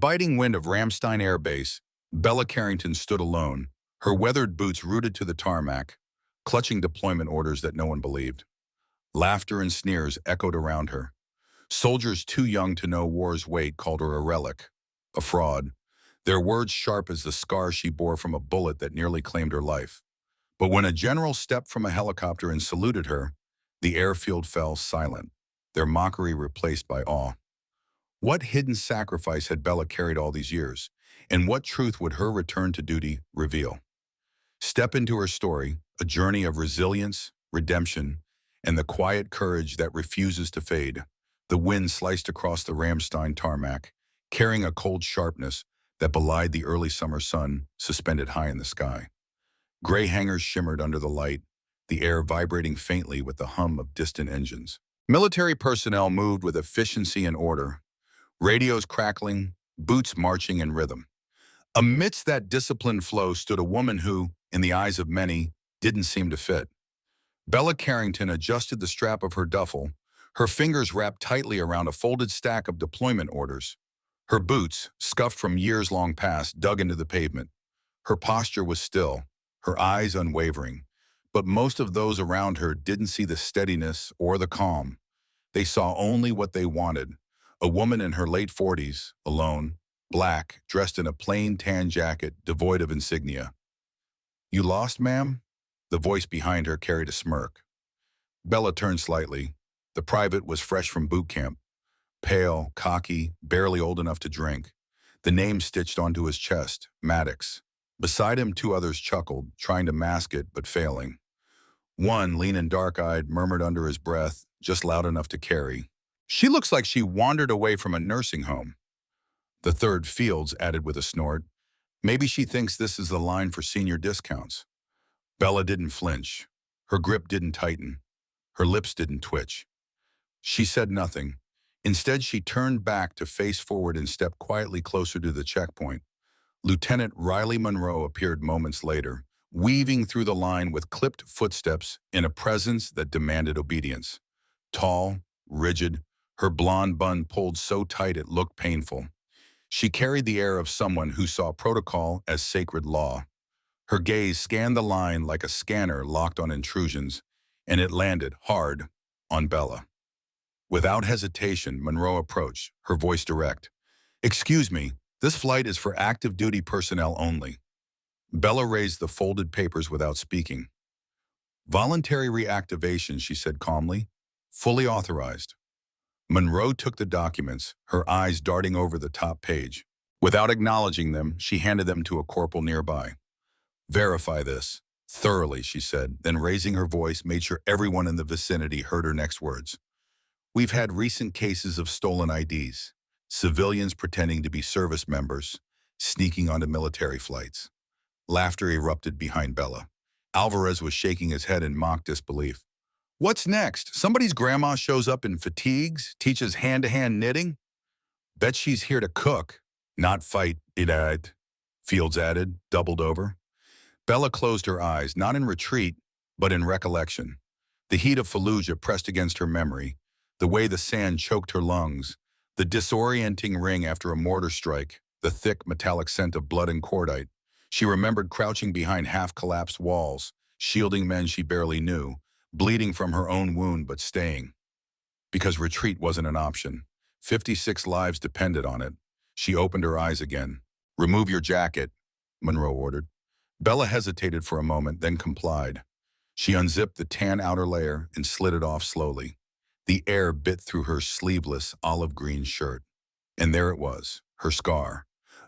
Biting wind of Ramstein Air Base, Bella Carrington stood alone, her weathered boots rooted to the tarmac, clutching deployment orders that no one believed. Laughter and sneers echoed around her. Soldiers too young to know war's weight called her a relic, a fraud, their words sharp as the scar she bore from a bullet that nearly claimed her life. But when a general stepped from a helicopter and saluted her, the airfield fell silent, their mockery replaced by awe. What hidden sacrifice had Bella carried all these years, and what truth would her return to duty reveal? Step into her story, a journey of resilience, redemption, and the quiet courage that refuses to fade. The wind sliced across the Ramstein tarmac, carrying a cold sharpness that belied the early summer sun suspended high in the sky. Gray hangars shimmered under the light, the air vibrating faintly with the hum of distant engines. Military personnel moved with efficiency and order, radios crackling, boots marching in rhythm. Amidst that disciplined flow stood a woman who, in the eyes of many, didn't seem to fit. Bella Carrington adjusted the strap of her duffel, her fingers wrapped tightly around a folded stack of deployment orders. Her boots, scuffed from years long past, dug into the pavement. Her posture was still, her eyes unwavering, but most of those around her didn't see the steadiness or the calm. They saw only what they wanted. A woman in her late 40s, alone, black, dressed in a plain tan jacket devoid of insignia. "You lost, ma'am?" The voice behind her carried a smirk. Bella turned slightly. The private was fresh from boot camp. Pale, cocky, barely old enough to drink. The name stitched onto his chest, Maddox. Beside him, two others chuckled, trying to mask it but failing. One, lean and dark-eyed, murmured under his breath, just loud enough to carry, "She looks like she wandered away from a nursing home." The third, Fields, added with a snort, "Maybe she thinks this is the line for senior discounts." Bella didn't flinch. Her grip didn't tighten. Her lips didn't twitch. She said nothing. Instead, she turned back to face forward and step quietly closer to the checkpoint. Lieutenant Riley Monroe appeared moments later, weaving through the line with clipped footsteps in a presence that demanded obedience. Tall, rigid, her blonde bun pulled so tight it looked painful. She carried the air of someone who saw protocol as sacred law. Her gaze scanned the line like a scanner locked on intrusions, and it landed hard on Bella. Without hesitation, Monroe approached, her voice direct. "Excuse me, this flight is for active duty personnel only." Bella raised the folded papers without speaking. "Voluntary reactivation," she said calmly. "Fully authorized." Monroe took the documents, her eyes darting over the top page. Without acknowledging them, she handed them to a corporal nearby. "Verify this." "Thoroughly," she said, then raising her voice, made sure everyone in the vicinity heard her next words. "We've had recent cases of stolen IDs, civilians pretending to be service members, sneaking onto military flights." Laughter erupted behind Bella. Alvarez was shaking his head in mock disbelief. "What's next? Somebody's grandma shows up in fatigues, teaches hand-to-hand knitting? Bet she's here to cook, not fight, it," Fields added, doubled over. Bella closed her eyes, not in retreat, but in recollection. The heat of Fallujah pressed against her memory, the way the sand choked her lungs, the disorienting ring after a mortar strike, the thick metallic scent of blood and cordite. She remembered crouching behind half-collapsed walls, shielding men she barely knew, bleeding from her own wound but staying. Because retreat wasn't an option. 56 lives depended on it. She opened her eyes again. "Remove your jacket," Monroe ordered. Bella hesitated for a moment, then complied. She unzipped the tan outer layer and slid it off slowly. The air bit through her sleeveless olive-green shirt. And there it was, her scar.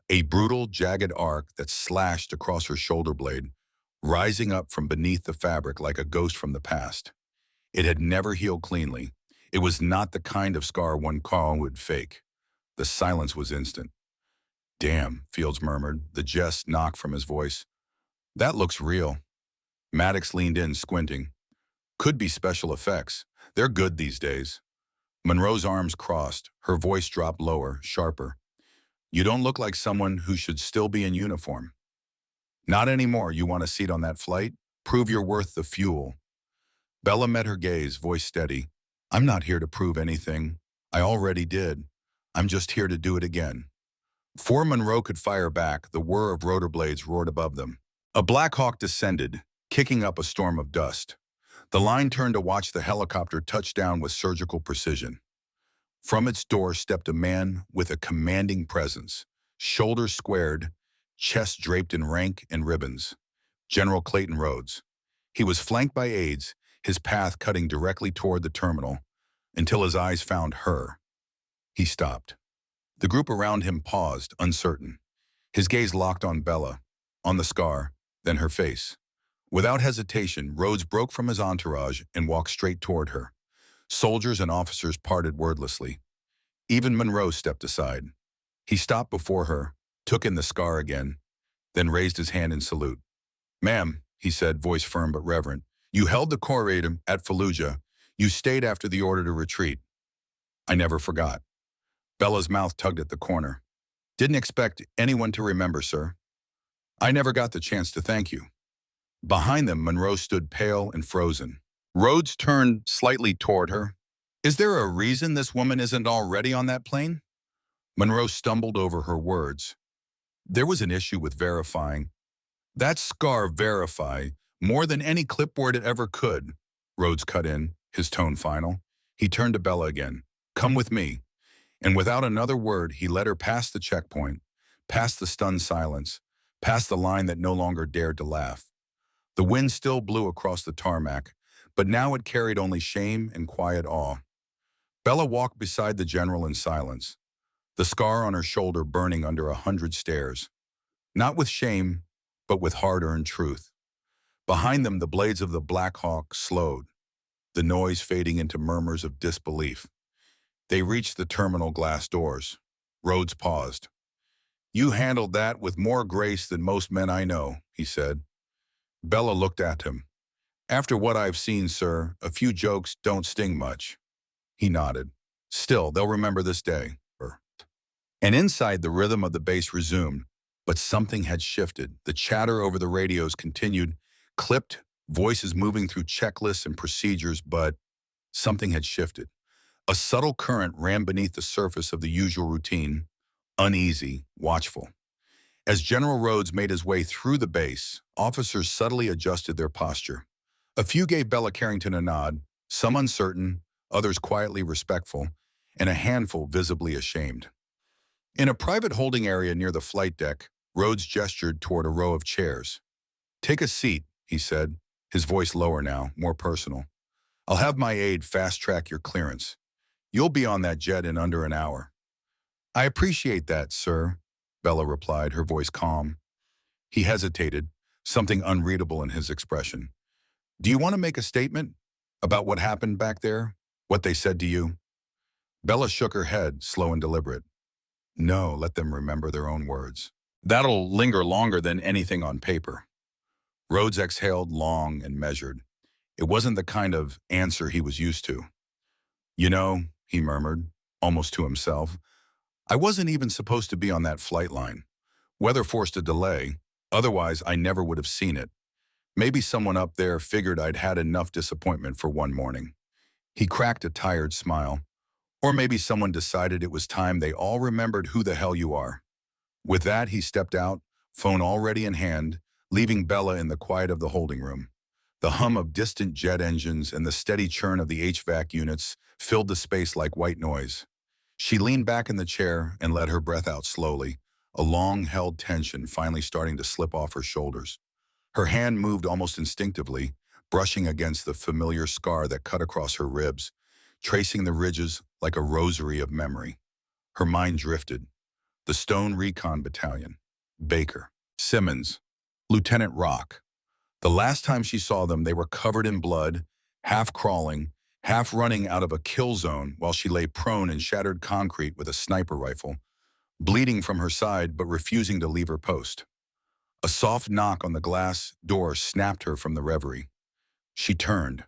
A brutal, jagged arc that slashed across her shoulder blade, rising up from beneath the fabric like a ghost from the past. It had never healed cleanly. It was not the kind of scar one would fake. The silence was instant. "Damn," Fields murmured, the jest knocked from his voice. "That looks real." Maddox leaned in, squinting. "Could be special effects. They're good these days." Monroe's arms crossed, her voice dropped lower, sharper. "You don't look like someone who should still be in uniform." "Not anymore. You want a seat on that flight? Prove you're worth the fuel." Bella met her gaze, voice steady. "I'm not here to prove anything. I already did. I'm just here to do it again." Before Monroe could fire back, the whir of rotor blades roared above them. A Blackhawk descended, kicking up a storm of dust. The line turned to watch the helicopter touch down with surgical precision. From its door stepped a man with a commanding presence, shoulders squared, chest draped in rank and ribbons. General Clayton Roads. He was flanked by aides, his path cutting directly toward the terminal, until his eyes found her. He stopped. The group around him paused, uncertain. His gaze locked on Bella, on the scar, then her face. Without hesitation, Rhodes broke from his entourage and walked straight toward her. Soldiers and officers parted wordlessly. Even Monroe stepped aside. He stopped before her, took in the scar again, then raised his hand in salute. "Ma'am," he said, voice firm but reverent, "you held the corridor at Fallujah. You stayed after the order to retreat." "I never forgot." Bella's mouth tugged at the corner. "Didn't expect anyone to remember, sir." "I never got the chance to thank you." Behind them, Monroe stood pale and frozen. Rhodes turned slightly toward her. "Is there a reason this woman isn't already on that plane?" Monroe stumbled over her words. "There was an issue with verifying." "That scar verify more than any clipboard it ever could," Rhodes cut in, his tone final. He turned to Bella again. "Come with me." And without another word, he led her past the checkpoint, past the stunned silence, past the line that no longer dared to laugh. The wind still blew across the tarmac, but now it carried only shame and quiet awe. Bella walked beside the general in silence, the scar on her shoulder burning under 100 stares. Not with shame, but with hard-earned truth. Behind them, the blades of the Blackhawk slowed, the noise fading into murmurs of disbelief. They reached the terminal glass doors. Rhodes paused. "You handled that with more grace than most men I know," he said. Bella looked at him. "After what I've seen, sir, a few jokes don't sting much." He nodded. "Still, they'll remember this day." And inside, the rhythm of the bass resumed, but something had shifted. The chatter over the radios continued, clipped, voices moving through checklists and procedures, but something had shifted. A subtle current ran beneath the surface of the usual routine, uneasy, watchful. As General Rhodes made his way through the base, officers subtly adjusted their posture. A few gave Bella Carrington a nod, some uncertain, others quietly respectful, and a handful visibly ashamed. In a private holding area near the flight deck, Rhodes gestured toward a row of chairs. "Take a seat," he said, his voice lower now, more personal. "I'll have my aide fast-track your clearance. You'll be on that jet in under an hour." "I appreciate that, sir," Bella replied, her voice calm. He hesitated, something unreadable in his expression. "Do you want to make a statement about what happened back there? What they said to you?" Bella shook her head, slow and deliberate. "No, let them remember their own words. That'll linger longer than anything on paper." Rhodes exhaled long and measured. It wasn't the kind of answer he was used to. "You know," he murmured, almost to himself, "I wasn't even supposed to be on that flight line. Weather forced a delay, otherwise I never would have seen it. Maybe someone up there figured I'd had enough disappointment for one morning." He cracked a tired smile. "Or maybe someone decided it was time they all remembered who the hell you are." With that, he stepped out, phone already in hand, leaving Bella in the quiet of the holding room. The hum of distant jet engines and the steady churn of the HVAC units filled the space like white noise. She leaned back in the chair and let her breath out slowly, a long-held tension finally starting to slip off her shoulders. Her hand moved almost instinctively, brushing against the familiar scar that cut across her ribs, tracing the ridges like a rosary of memory. Her mind drifted. The Stone Recon Battalion. Baker. Simmons. Lieutenant Rock. The last time she saw them, they were covered in blood, half crawling, half running out of a kill zone while she lay prone in shattered concrete with a sniper rifle, bleeding from her side but refusing to leave her post. A soft knock on the glass door snapped her from the reverie. She turned.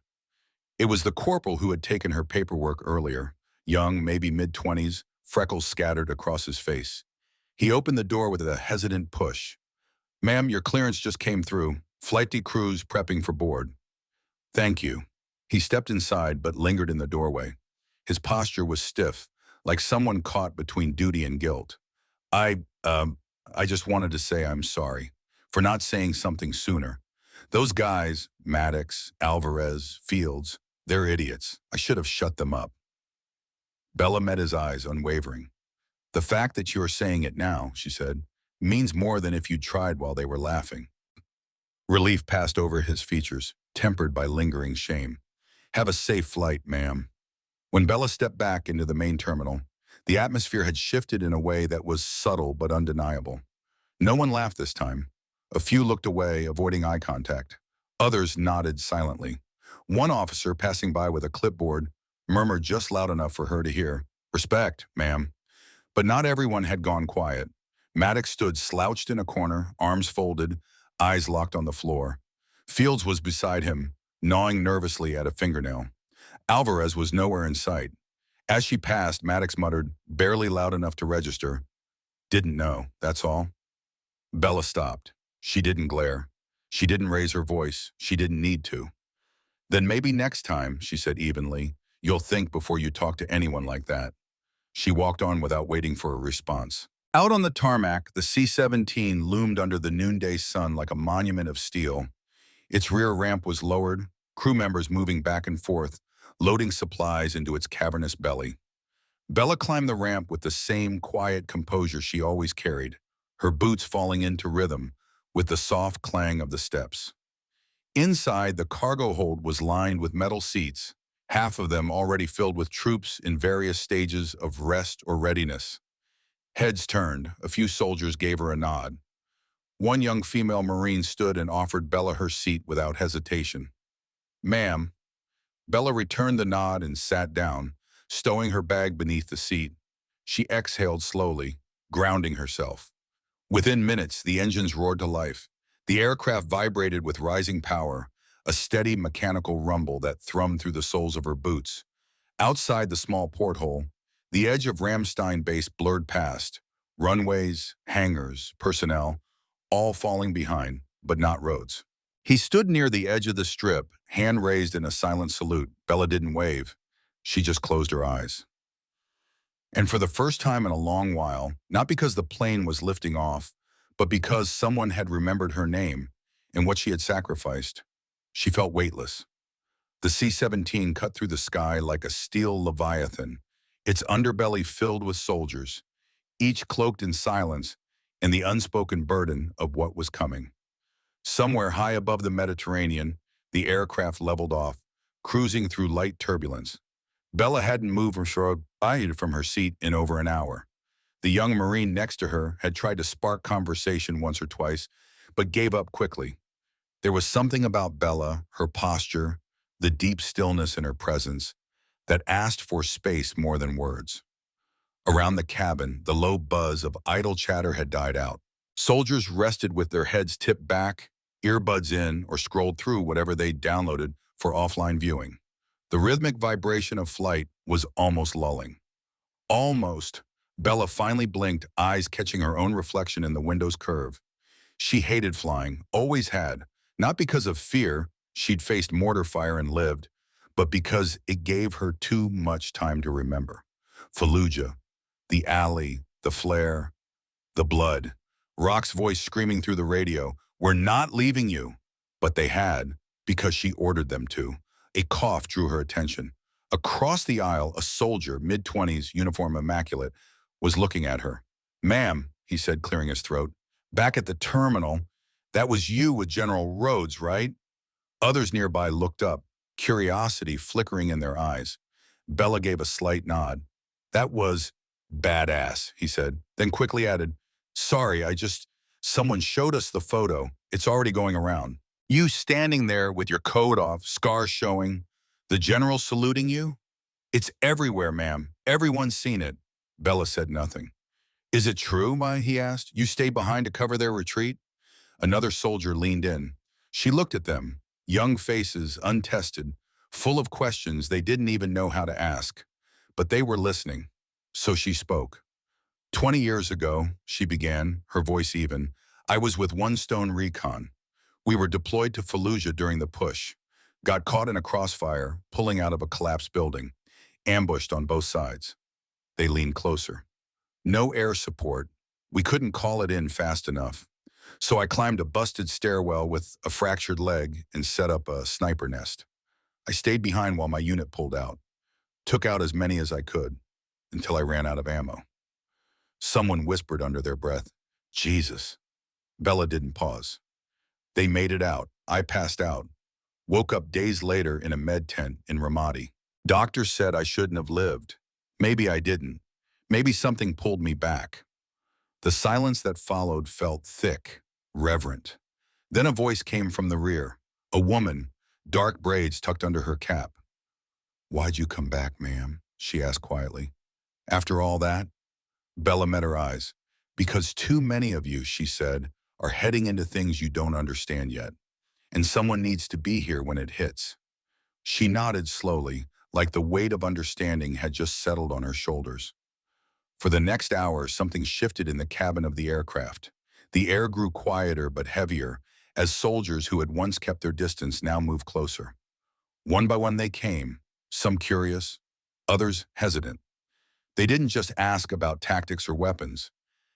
It was the corporal who had taken her paperwork earlier, young, maybe mid-20s, freckles scattered across his face. He opened the door with a hesitant push. "Ma'am, your clearance just came through. Flight crews prepping for board." "Thank you." He stepped inside but lingered in the doorway. His posture was stiff, like someone caught between duty and guilt. I, um, I just wanted to say I'm sorry for not saying something sooner. Those guys, Maddox, Alvarez, Fields, they're idiots. I should have shut them up. Bella met his eyes, unwavering. The fact that you're saying it now, she said, means more than if you tried while they were laughing. Relief passed over his features, tempered by lingering shame. Have a safe flight, ma'am. When Bella stepped back into the main terminal, the atmosphere had shifted in a way that was subtle but undeniable. No one laughed this time. A few looked away, avoiding eye contact. Others nodded silently. One officer, passing by with a clipboard, murmured just loud enough for her to hear, "Respect, ma'am." But not everyone had gone quiet. Maddox stood slouched in a corner, arms folded, eyes locked on the floor. Fields was beside him, gnawing nervously at a fingernail. Alvarez was nowhere in sight. As she passed, Maddox muttered, barely loud enough to register, "Didn't know, that's all." Bella stopped. She didn't glare. She didn't raise her voice. She didn't need to. "Then maybe next time," she said evenly, "you'll think before you talk to anyone like that." She walked on without waiting for a response. Out on the tarmac, the C-17 loomed under the noonday sun like a monument of steel. Its rear ramp was lowered, crew members moving back and forth, loading supplies into its cavernous belly. Bella climbed the ramp with the same quiet composure she always carried, her boots falling into rhythm with the soft clang of the steps. Inside, the cargo hold was lined with metal seats, half of them already filled with troops in various stages of rest or readiness. Heads turned, a few soldiers gave her a nod. One young female Marine stood and offered Bella her seat without hesitation. "Ma'am." Bella returned the nod and sat down, stowing her bag beneath the seat. She exhaled slowly, grounding herself. Within minutes, the engines roared to life. The aircraft vibrated with rising power, a steady mechanical rumble that thrummed through the soles of her boots. Outside the small porthole, the edge of Ramstein Base blurred past, runways, hangars, personnel, all falling behind, but not roads. He stood near the edge of the strip, hand raised in a silent salute. Bella didn't wave. She just closed her eyes. And for the first time in a long while, not because the plane was lifting off, but because someone had remembered her name and what she had sacrificed, she felt weightless. The C-17 cut through the sky like a steel leviathan, its underbelly filled with soldiers, each cloaked in silence and the unspoken burden of what was coming. Somewhere high above the Mediterranean, the aircraft leveled off, cruising through light turbulence. Bella hadn't moved from her seat in over an hour. The young Marine next to her had tried to spark conversation once or twice, but gave up quickly. There was something about Bella, her posture, the deep stillness in her presence, that asked for space more than words. Around the cabin, the low buzz of idle chatter had died out. Soldiers rested with their heads tipped back, earbuds in, or scrolled through whatever they'd downloaded for offline viewing. The rhythmic vibration of flight was almost lulling. Almost. Bella finally blinked, eyes catching her own reflection in the window's curve. She hated flying, always had, not because of fear, she'd faced mortar fire and lived, but because it gave her too much time to remember. Fallujah, the alley, the flare, the blood. Rock's voice screaming through the radio, "We're not leaving you." But they had, because she ordered them to. A cough drew her attention. Across the aisle, a soldier, mid-20s, uniform immaculate, was looking at her. "Ma'am," he said, clearing his throat, "back at the terminal, that was you with General Rhodes, right?" Others nearby looked up, curiosity flickering in their eyes. Bella gave a slight nod. "That was badass," he said, then quickly added, "Sorry, someone showed us the photo. It's already going around. You standing there with your coat off, scars showing, the general saluting you? It's everywhere, ma'am. Everyone's seen it." Bella said nothing. "Is it true, he asked? You stayed behind to cover their retreat?" Another soldier leaned in. She looked at them, young faces, untested, full of questions they didn't even know how to ask. But they were listening, so she spoke. 20 years ago, she began, her voice even, "I was with One Stone Recon. We were deployed to Fallujah during the push, got caught in a crossfire, pulling out of a collapsed building, ambushed on both sides." They leaned closer. "No air support, We couldn't call it in fast enough. So I climbed a busted stairwell with a fractured leg and set up a sniper nest. I stayed behind while my unit pulled out, took out as many as I could, until I ran out of ammo. Someone whispered under their breath, "Jesus." Bella didn't pause. They made it out. I passed out. Woke up days later in a med tent in Ramadi. Doctors said I shouldn't have lived. Maybe I didn't. Maybe something pulled me back. The silence that followed felt thick, reverent. Then a voice came from the rear. A woman, dark braids tucked under her cap. "Why'd you come back, ma'am?" she asked quietly. "After all that?" Bella met her eyes. "Because too many of you," she said, "are heading into things you don't understand yet. And someone needs to be here when it hits." She nodded slowly, like the weight of understanding had just settled on her shoulders. For the next hour, something shifted in the cabin of the aircraft. The air grew quieter but heavier, as soldiers who had once kept their distance now moved closer. One by one they came, some curious, others hesitant. They didn't just ask about tactics or weapons.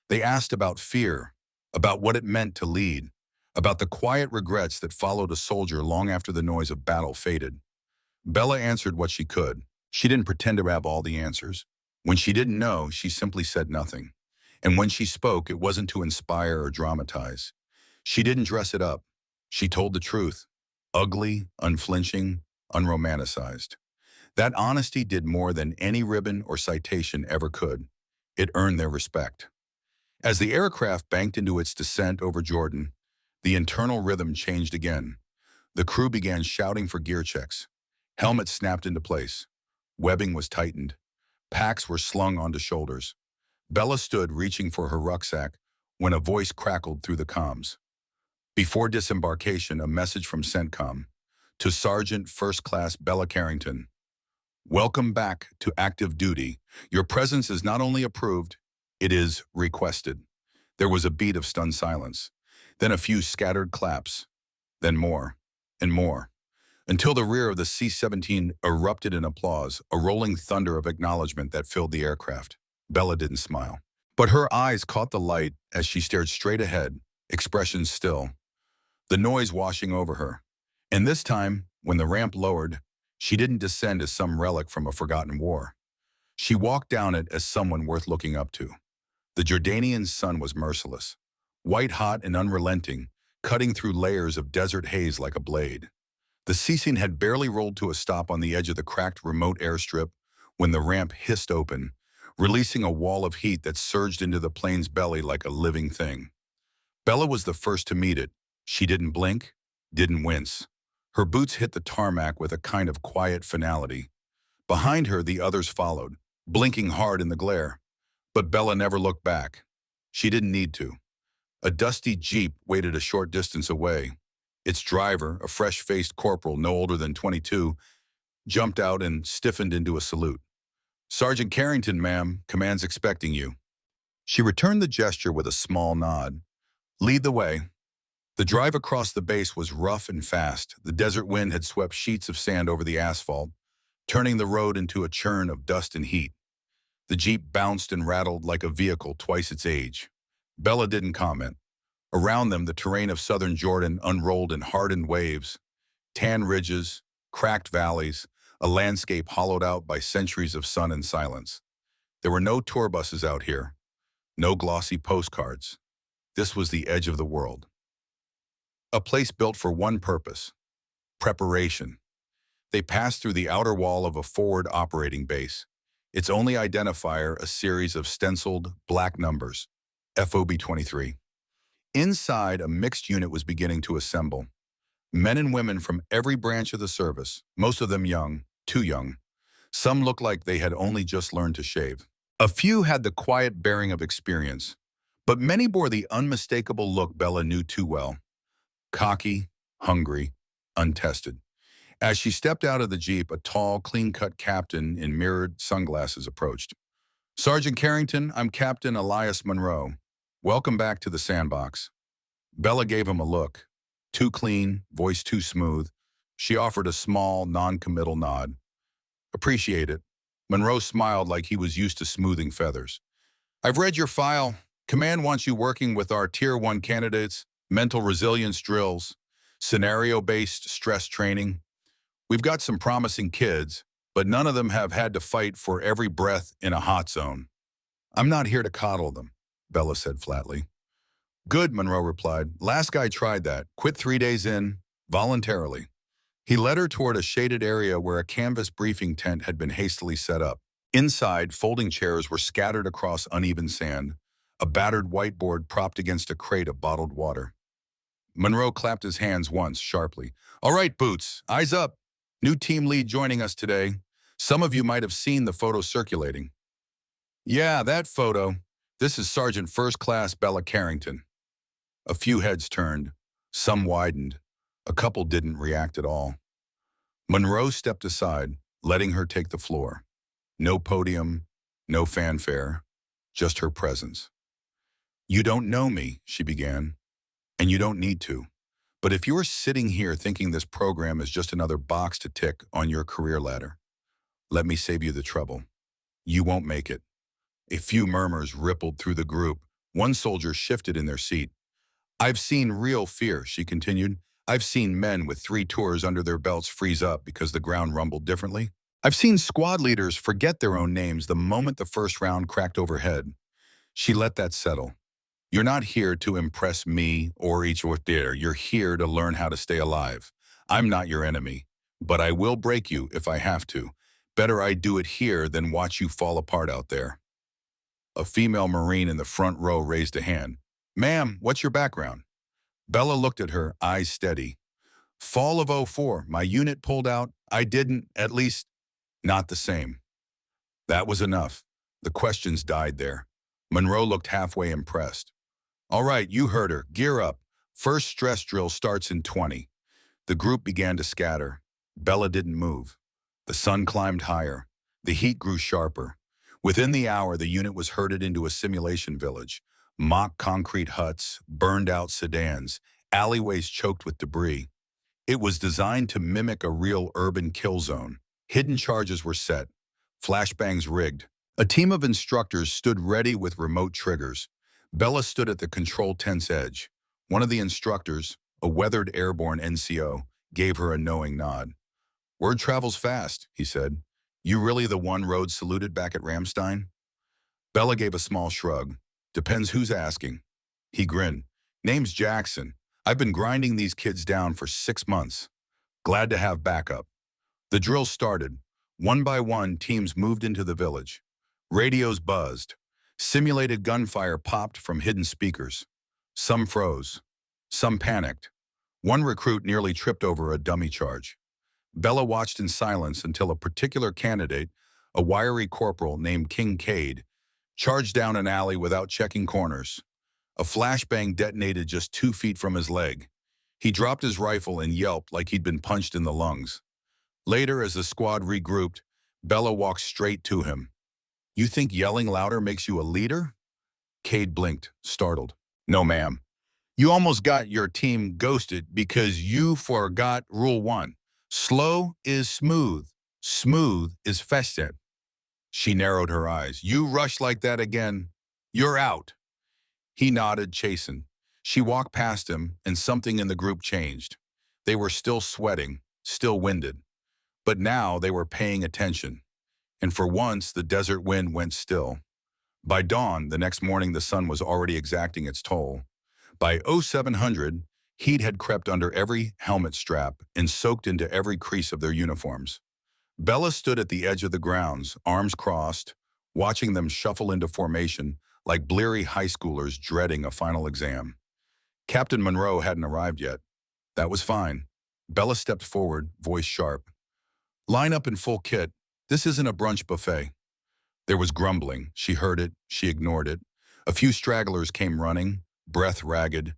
They asked about fear, about what it meant to lead, about the quiet regrets that followed a soldier long after the noise of battle faded. Bella answered what she could. She didn't pretend to have all the answers. When she didn't know, she simply said nothing. And when she spoke, it wasn't to inspire or dramatize. She didn't dress it up. She told the truth. Ugly, unflinching, unromanticized. That honesty did more than any ribbon or citation ever could. It earned their respect. As the aircraft banked into its descent over Jordan, the internal rhythm changed again. The crew began shouting for gear checks. Helmets snapped into place. Webbing was tightened. Packs were slung onto shoulders. Bella stood reaching for her rucksack when a voice crackled through the comms. Before disembarkation, a message from CENTCOM to Sergeant First Class Bella Carrington. "Welcome back to active duty. Your presence is not only approved, it is requested." There was a beat of stunned silence, then a few scattered claps, then more and more, until the rear of the C-17 erupted in applause, a rolling thunder of acknowledgement that filled the aircraft. Bella didn't smile, but her eyes caught the light as she stared straight ahead, expression still, the noise washing over her. And this time, when the ramp lowered, she didn't descend as some relic from a forgotten war. She walked down it as someone worth looking up to. The Jordanian sun was merciless, white-hot and unrelenting, cutting through layers of desert haze like a blade. The ceasing had barely rolled to a stop on the edge of the cracked remote airstrip when the ramp hissed open, releasing a wall of heat that surged into the plane's belly like a living thing. Bella was the first to meet it. She didn't blink, didn't wince. Her boots hit the tarmac with a kind of quiet finality. Behind her, the others followed, blinking hard in the glare. But Bella never looked back. She didn't need to. A dusty Jeep waited a short distance away. Its driver, a fresh-faced corporal no older than 22, jumped out and stiffened into a salute. "Sergeant Carrington, ma'am, command's expecting you." She returned the gesture with a small nod. "Lead the way." The drive across the base was rough and fast. The desert wind had swept sheets of sand over the asphalt, turning the road into a churn of dust and heat. The Jeep bounced and rattled like a vehicle twice its age. Bella didn't comment. Around them, the terrain of southern Jordan unrolled in hardened waves, tan ridges, cracked valleys, a landscape hollowed out by centuries of sun and silence. There were no tour buses out here, no glossy postcards. This was the edge of the world. A place built for one purpose: preparation. They passed through the outer wall of a forward operating base, its only identifier a series of stenciled black numbers, FOB 23. Inside, a mixed unit was beginning to assemble. Men and women from every branch of the service, most of them young, too young. Some looked like they had only just learned to shave. A few had the quiet bearing of experience, but many bore the unmistakable look Bella knew too well. Cocky, hungry, untested. As she stepped out of the Jeep, a tall, clean-cut captain in mirrored sunglasses approached. "Sergeant Carrington, I'm Captain Elias Monroe. Welcome back to the sandbox." Bella gave him a look. Too clean, voice too smooth. She offered a small, non-committal nod. "Appreciate it." Monroe smiled like he was used to smoothing feathers. "I've read your file. Command wants you working with our Tier 1 candidates, mental resilience drills, scenario-based stress training. We've got some promising kids, but none of them have had to fight for every breath in a hot zone. I'm not here to coddle them, Bella said flatly. Good, Monroe replied. Last guy tried that, quit 3 days in, voluntarily. He led her toward a shaded area where a canvas briefing tent had been hastily set up. Inside, folding chairs were scattered across uneven sand, a battered whiteboard propped against a crate of bottled water. Monroe clapped his hands once, sharply. All right, Boots, eyes up. New team lead joining us today. Some of you might have seen the photo circulating. Yeah, that photo. This is Sergeant First Class Bella Carrington. A few heads turned. Some widened. A couple didn't react at all. Monroe stepped aside, letting her take the floor. No podium, no fanfare, just her presence. You don't know me, she began, and you don't need to. But if you're sitting here thinking this program is just another box to tick on your career ladder, let me save you the trouble. You won't make it. A few murmurs rippled through the group. One soldier shifted in their seat. I've seen real fear, she continued. I've seen men with 3 tours under their belts freeze up because the ground rumbled differently. I've seen squad leaders forget their own names the moment the first round cracked overhead. She let that settle. You're not here to impress me or each or there. You're here to learn how to stay alive. I'm not your enemy, but I will break you if I have to. Better I do it here than watch you fall apart out there. A female Marine in the front row raised a hand. Ma'am, what's your background? Bella looked at her, eyes steady. Fall of '04, my unit pulled out. I didn't, at least, not the same. That was enough. The questions died there. Monroe looked halfway impressed. All right, you heard her. Gear up. First stress drill starts in 20. The group began to scatter. Bella didn't move. The sun climbed higher. The heat grew sharper. Within the hour, the unit was herded into a simulation village. Mock concrete huts, burned-out sedans, alleyways choked with debris. It was designed to mimic a real urban kill zone. Hidden charges were set. Flashbangs rigged. A team of instructors stood ready with remote triggers. Bella stood at the control tent's edge. One of the instructors, a weathered airborne NCO, gave her a knowing nod. Word travels fast, he said. You really the one Rhodes saluted back at Ramstein? Bella gave a small shrug. Depends who's asking. He grinned. Name's Jackson. I've been grinding these kids down for 6 months. Glad to have backup. The drill started. One by one, teams moved into the village. Radios buzzed. Simulated gunfire popped from hidden speakers. Some froze. Some panicked. One recruit nearly tripped over a dummy charge. Bella watched in silence until a particular candidate, a wiry corporal named Kincaid, charged down an alley without checking corners. A flashbang detonated just 2 feet from his leg. He dropped his rifle and yelped like he'd been punched in the lungs. Later, as the squad regrouped, Bella walked straight to him. You think yelling louder makes you a leader? Cade blinked, startled. No, ma'am. You almost got your team ghosted because you forgot Rule 1. Slow is smooth. Smooth is festive. She narrowed her eyes. You rush like that again, you're out. He nodded, chastened. She walked past him, and something in the group changed. They were still sweating, still winded. But now they were paying attention. And for once, the desert wind went still. By dawn, the next morning, the sun was already exacting its toll. By 0700, heat had crept under every helmet strap and soaked into every crease of their uniforms. Bella stood at the edge of the grounds, arms crossed, watching them shuffle into formation like bleary high schoolers dreading a final exam. Captain Monroe hadn't arrived yet. That was fine. Bella stepped forward, voice sharp. Line up in full kit. This isn't a brunch buffet. There was grumbling. She heard it. She ignored it. A few stragglers came running, breath ragged.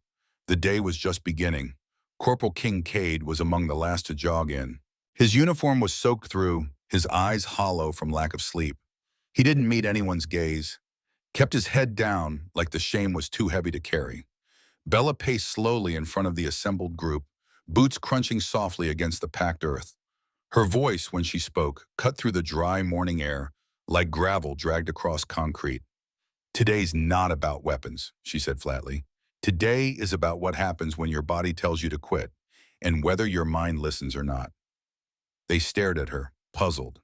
The day was just beginning. Corporal Kincaid was among the last to jog in. His uniform was soaked through, his eyes hollow from lack of sleep. He didn't meet anyone's gaze, kept his head down like the shame was too heavy to carry. Bella paced slowly in front of the assembled group, boots crunching softly against the packed earth. Her voice, when she spoke, cut through the dry morning air like gravel dragged across concrete. Today's not about weapons, she said flatly. Today is about what happens when your body tells you to quit, and whether your mind listens or not. They stared at her, puzzled.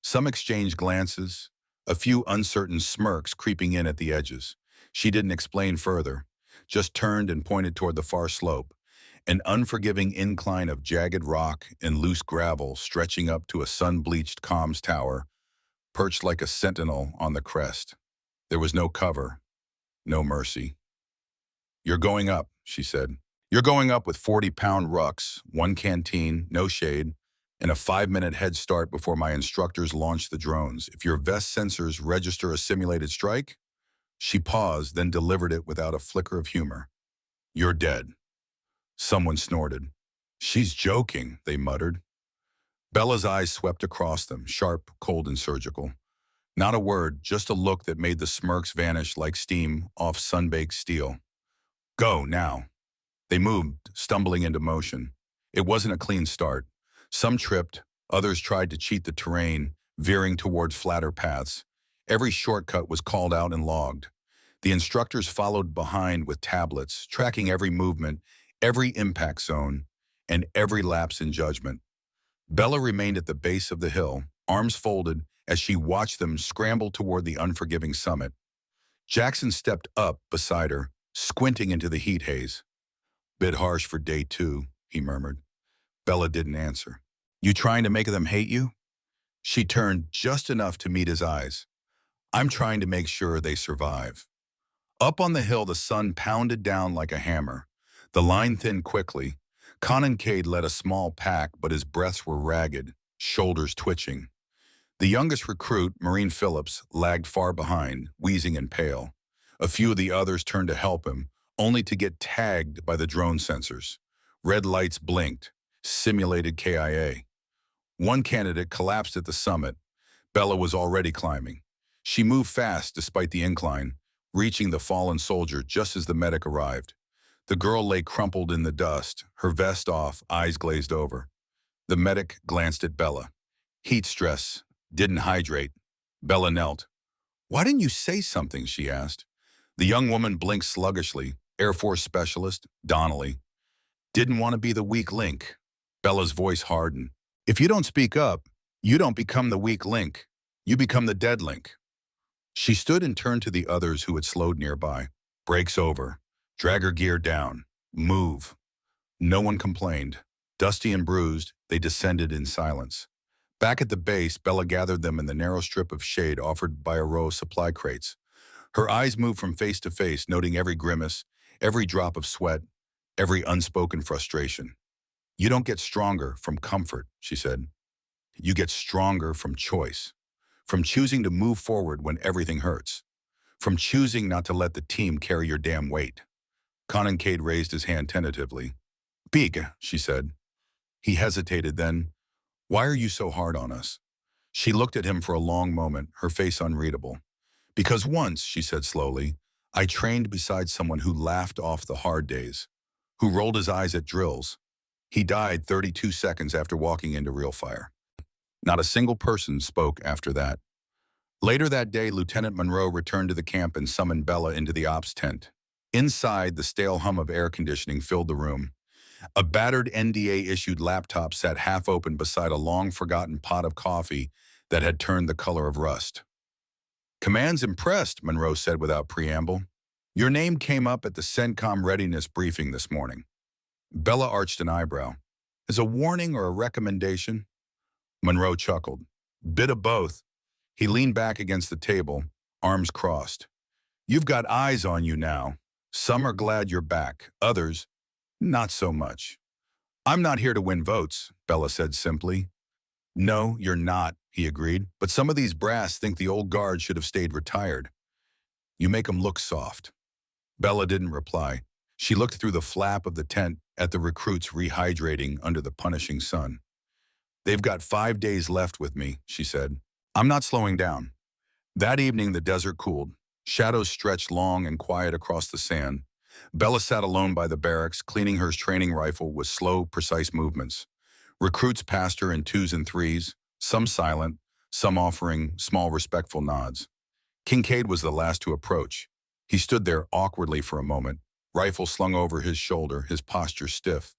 Some exchanged glances, a few uncertain smirks creeping in at the edges. She didn't explain further, just turned and pointed toward the far slope, an unforgiving incline of jagged rock and loose gravel stretching up to a sun-bleached comms tower, perched like a sentinel on the crest. There was no cover, no mercy. "You're going up," she said. "You're going up with 40-pound rucks, one canteen, no shade, and a 5-minute head start before my instructors launch the drones. If your vest sensors register a simulated strike," she paused, then delivered it without a flicker of humor, "you're dead." Someone snorted. "She's joking," they muttered. Bella's eyes swept across them, sharp, cold, and surgical. Not a word, just a look that made the smirks vanish like steam off sun-baked steel. "Go, now." They moved, stumbling into motion. It wasn't a clean start. Some tripped, others tried to cheat the terrain, veering towards flatter paths. Every shortcut was called out and logged. The instructors followed behind with tablets, tracking every movement, every impact zone, and every lapse in judgment. Bella remained at the base of the hill, arms folded, as she watched them scramble toward the unforgiving summit. Jackson stepped up beside her, squinting into the heat haze. "Bit harsh for day 2, he murmured. Bella didn't answer. "You trying to make them hate you?" She turned just enough to meet his eyes. "I'm trying to make sure they survive." Up on the hill, the sun pounded down like a hammer. The line thinned quickly. Cade led a small pack, but his breaths were ragged, shoulders twitching. The youngest recruit, Marine Phillips, lagged far behind, wheezing and pale. A few of the others turned to help him, only to get tagged by the drone sensors. Red lights blinked, simulated KIA. One candidate collapsed at the summit. Bella was already climbing. She moved fast despite the incline, reaching the fallen soldier just as the medic arrived. The girl lay crumpled in the dust, her vest off, eyes glazed over. The medic glanced at Bella. "Heat stress. Didn't hydrate." Bella knelt. "Why didn't you say something?" she asked. The young woman blinked sluggishly. Air Force specialist, Donnelly. "Didn't want to be the weak link." Bella's voice hardened. "If you don't speak up, you don't become the weak link. You become the dead link." She stood and turned to the others who had slowed nearby. "Brakes over. Drag her gear down. Move." No one complained. Dusty and bruised, they descended in silence. Back at the base, Bella gathered them in the narrow strip of shade offered by a row of supply crates. Her eyes moved from face to face, noting every grimace, every drop of sweat, every unspoken frustration. "You don't get stronger from comfort," she said. "You get stronger from choice, from choosing to move forward when everything hurts, from choosing not to let the team carry your damn weight." Cade raised his hand tentatively. "Big," she said. He hesitated then. "Why are you so hard on us?" She looked at him for a long moment, her face unreadable. "Because once," she said slowly, "I trained beside someone who laughed off the hard days, who rolled his eyes at drills. He died 32 seconds after walking into real fire." Not a single person spoke after that. Later that day, Lieutenant Monroe returned to the camp and summoned Bella into the ops tent. Inside, the stale hum of air conditioning filled the room. A battered NDA-issued laptop sat half-open beside a long-forgotten pot of coffee that had turned the color of rust. "Command's impressed," Monroe said without preamble. "Your name came up at the CENTCOM readiness briefing this morning." Bella arched an eyebrow. "As a warning or a recommendation?" Monroe chuckled. "Bit of both." He leaned back against the table, arms crossed. "You've got eyes on you now. Some are glad you're back. Others, not so much." "I'm not here to win votes," Bella said simply. "No, you're not," he agreed. "But some of these brass think the old guard should have stayed retired. You make 'em look soft." Bella didn't reply. She looked through the flap of the tent at the recruits rehydrating under the punishing sun. "They've got 5 days left with me," she said. "I'm not slowing down." That evening, the desert cooled. Shadows stretched long and quiet across the sand. Bella sat alone by the barracks, cleaning her training rifle with slow, precise movements. Recruits passed her in 2s and 3s, some silent, some offering small, respectful nods. Kincaid was the last to approach. He stood there awkwardly for a moment, rifle slung over his shoulder, his posture stiff.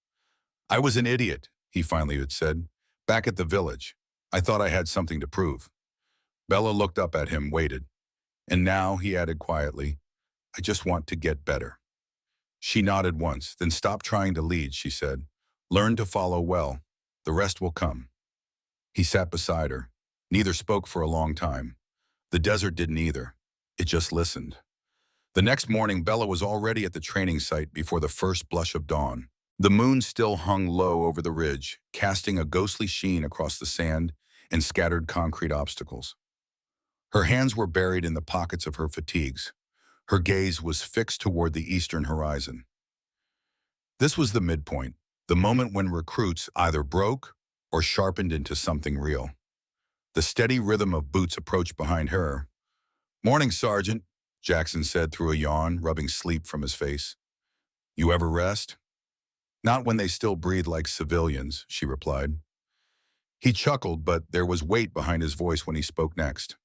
"I was an idiot," he finally had said. "Back at the village. I thought I had something to prove." Bella looked up at him, waited. "And now," he added quietly, "I just want to get better." She nodded once, then "Stop trying to lead," she said. "Learn to follow well. The rest will come." He sat beside her. Neither spoke for a long time. The desert didn't either. It just listened. The next morning, Bella was already at the training site before the first blush of dawn. The moon still hung low over the ridge, casting a ghostly sheen across the sand and scattered concrete obstacles. Her hands were buried in the pockets of her fatigues. Her gaze was fixed toward the eastern horizon. This was the midpoint, the moment when recruits either broke or sharpened into something real. The steady rhythm of boots approached behind her. "Morning, Sergeant," Jackson said through a yawn, rubbing sleep from his face. "You ever rest?" "Not when they still breathe like civilians," she replied. He chuckled, but there was weight behind his voice when he spoke next.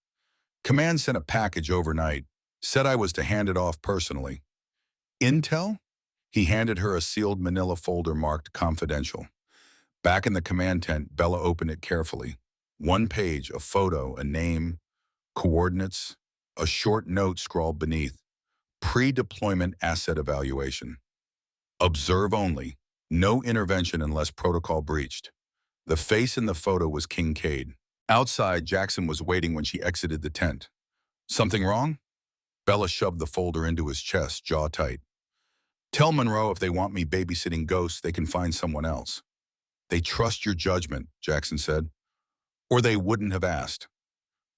"Command sent a package overnight. Said I was to hand it off personally." "Intel?" He handed her a sealed manila folder marked confidential. Back in the command tent, Bella opened it carefully. One page, a photo, a name, coordinates, a short note scrawled beneath. Pre-deployment asset evaluation. Observe only. No intervention unless protocol breached. The face in the photo was Kincaid. Outside, Jackson was waiting when she exited the tent. "Something wrong?" Bella shoved the folder into his chest, jaw tight. "Tell Monroe if they want me babysitting ghosts, they can find someone else." "They trust your judgment," Jackson said. "Or they wouldn't have asked."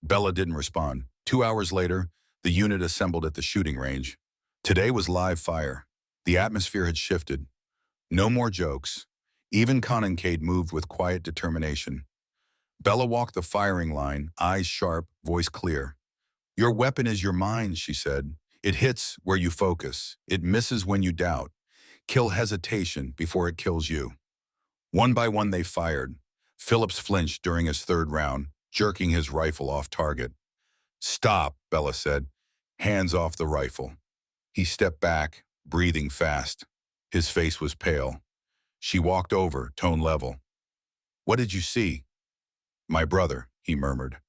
Bella didn't respond. 2 hours later, the unit assembled at the shooting range. Today was live fire. The atmosphere had shifted. No more jokes. Even Kincaid moved with quiet determination. Bella walked the firing line, eyes sharp, voice clear. "Your weapon is your mind," she said. "It hits where you focus. It misses when you doubt. Kill hesitation before it kills you." One by one they fired. Phillips flinched during his third round, jerking his rifle off target. "Stop," Bella said. "Hands off the rifle." He stepped back, breathing fast. His face was pale. She walked over, tone level. "What did you see?" "My brother," he murmured.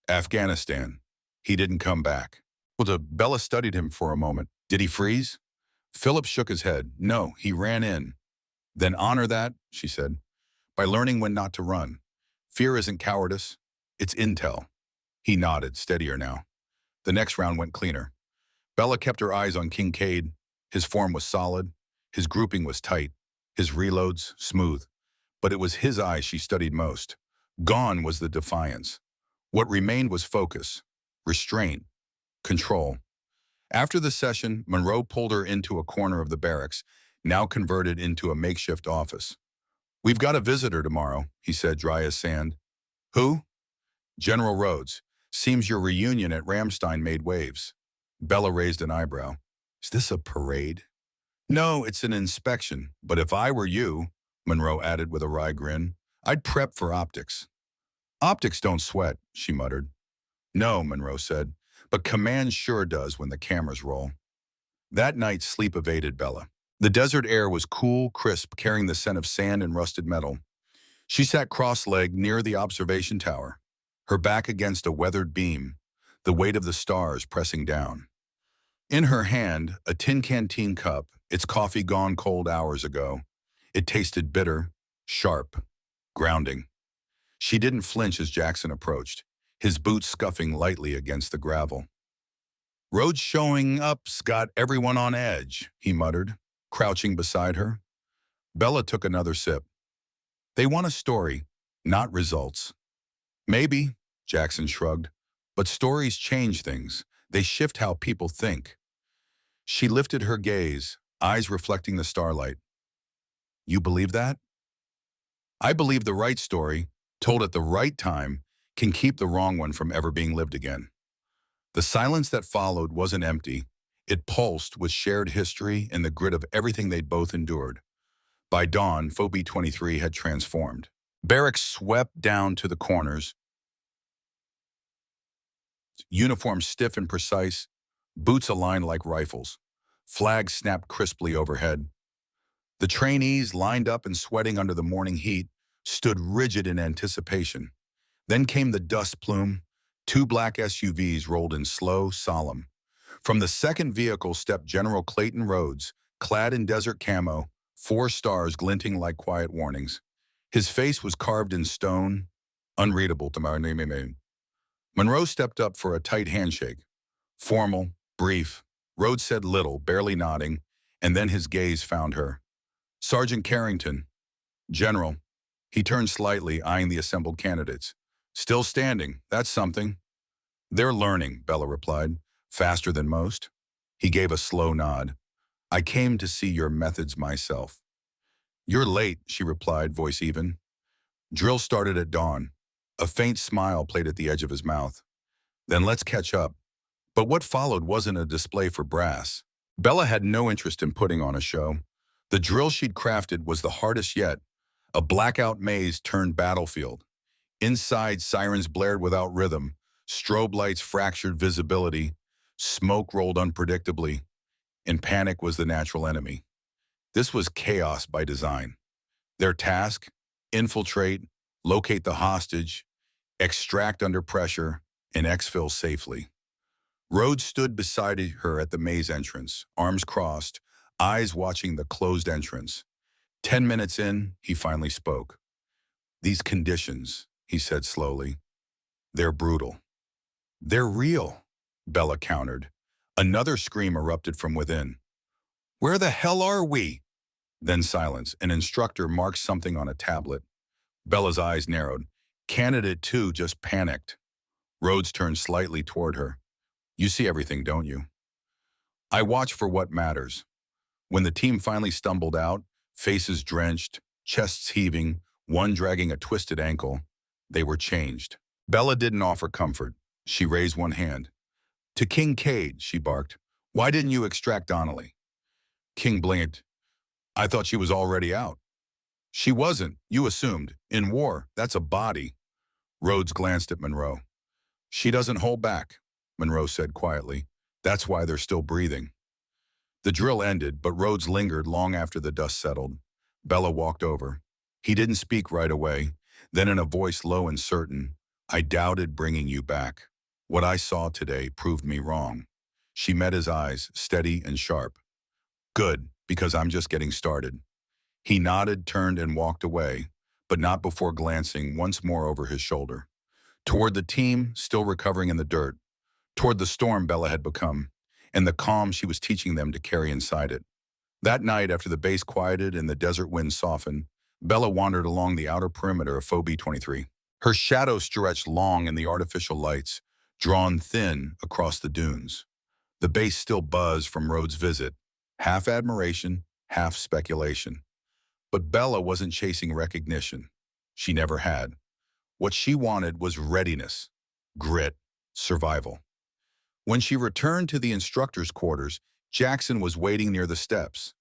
"Afghanistan. He didn't come back." Well, Bella studied him for a moment. "Did he freeze?" Phillips shook his head. "No, he ran in." "Then honor that," she said, "by learning when not to run. Fear isn't cowardice, it's intel." He nodded, steadier now. The next round went cleaner. Bella kept her eyes on Kincaid. His form was solid. His grouping was tight. His reloads, smooth. But it was his eyes she studied most. Gone was the defiance. What remained was focus, restraint, control. After the session, Monroe pulled her into a corner of the barracks, now converted into a makeshift office. "We've got a visitor tomorrow," he said, dry as sand. "Who?" "General Rhodes. Seems your reunion at Ramstein made waves." Bella raised an eyebrow. "Is this a parade?" "No, it's an inspection. But if I were you," Monroe added with a wry grin, "I'd prep for optics." "Optics don't sweat," she muttered. "No," Monroe said, "but command sure does when the cameras roll." That night, sleep evaded Bella. The desert air was cool, crisp, carrying the scent of sand and rusted metal. She sat cross-legged near the observation tower, her back against a weathered beam, the weight of the stars pressing down. In her hand, a tin canteen cup, its coffee gone cold hours ago. It tasted bitter, sharp, grounding. She didn't flinch as Jackson approached, his boots scuffing lightly against the gravel. "Roads showing up's got everyone on edge," he muttered, crouching beside her. Bella took another sip. "They want a story, not results." "Maybe," Jackson shrugged, "but stories change things. They shift how people think." She lifted her gaze, eyes reflecting the starlight. "You believe that?" "I believe the right story, told at the right time, can keep the wrong one from ever being lived again." The silence that followed wasn't empty. It pulsed with shared history and the grit of everything they'd both endured. By dawn, Phobie 23 had transformed. Barracks swept down to the corners, uniform stiff and precise, boots aligned like rifles. Flags snapped crisply overhead. The trainees, lined up and sweating under the morning heat, stood rigid in anticipation. Then came the dust plume. Two black SUVs rolled in slow, solemn. From the second vehicle stepped General Clayton Roads, clad in desert camo, 4 stars glinting like quiet warnings. His face was carved in stone, unreadable to my name. Monroe stepped up for a tight handshake. Formal, brief. Rhodes said little, barely nodding, and then his gaze found her. Sergeant Carrington. General. He turned slightly, eyeing the assembled candidates. Still standing, that's something. They're learning, Bella replied, faster than most. He gave a slow nod. I came to see your methods myself. You're late, she replied, voice even. Drill started at dawn. A faint smile played at the edge of his mouth. Then let's catch up. But what followed wasn't a display for brass. Bella had no interest in putting on a show. The drill she'd crafted was the hardest yet, a blackout maze turned battlefield. Inside, sirens blared without rhythm, strobe lights fractured visibility, smoke rolled unpredictably, and panic was the natural enemy. This was chaos by design. Their task, infiltrate, locate the hostage, extract under pressure, and exfil safely. Rhodes stood beside her at the maze entrance, arms crossed, eyes watching the closed entrance. 10 minutes in, he finally spoke. These conditions, he said slowly, they're brutal. They're real, Bella countered. Another scream erupted from within. Where the hell are we? Then silence. An instructor marked something on a tablet. Bella's eyes narrowed. Candidate 2 just panicked. Rhodes turned slightly toward her. You see everything, don't you? I watch for what matters. When the team finally stumbled out, faces drenched, chests heaving, one dragging a twisted ankle, they were changed. Bella didn't offer comfort. She raised one hand. To Kincaid, she barked. Why didn't you extract Donnelly? King blinked. I thought she was already out. She wasn't, you assumed. In war, that's a body. Rhodes glanced at Monroe. She doesn't hold back, Monroe said quietly. That's why they're still breathing. The drill ended, but Rhodes lingered long after the dust settled. Bella walked over. He didn't speak right away. Then in a voice low and certain, I doubted bringing you back. What I saw today proved me wrong. She met his eyes, steady and sharp. Good, because I'm just getting started. He nodded, turned, and walked away, but not before glancing once more over his shoulder. Toward the team, still recovering in the dirt. Toward the storm Bella had become, and the calm she was teaching them to carry inside it. That night, after the base quieted and the desert wind softened, Bella wandered along the outer perimeter of Phobie 23. Her shadow stretched long in the artificial lights, drawn thin across the dunes. The base still buzzed from Rhodes' visit, half admiration, half speculation. But Bella wasn't chasing recognition. She never had. What she wanted was readiness, grit, survival. When she returned to the instructor's quarters, Jackson was waiting near the steps,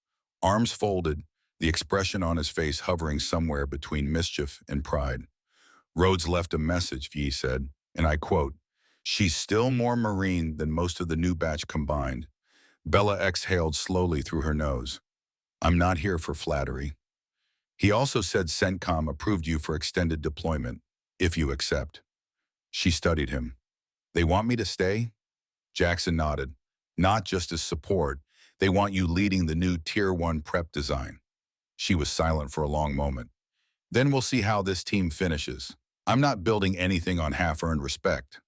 arms folded, the expression on his face hovering somewhere between mischief and pride. Rhodes left a message, he said, and I quote, "She's still more marine than most of the new batch combined." Bella exhaled slowly through her nose. I'm not here for flattery. He also said CENTCOM approved you for extended deployment, if you accept. She studied him. They want me to stay? Jackson nodded. Not just as support. They want you leading the new Tier 1 prep design. She was silent for a long moment. Then we'll see how this team finishes. I'm not building anything on half-earned respect.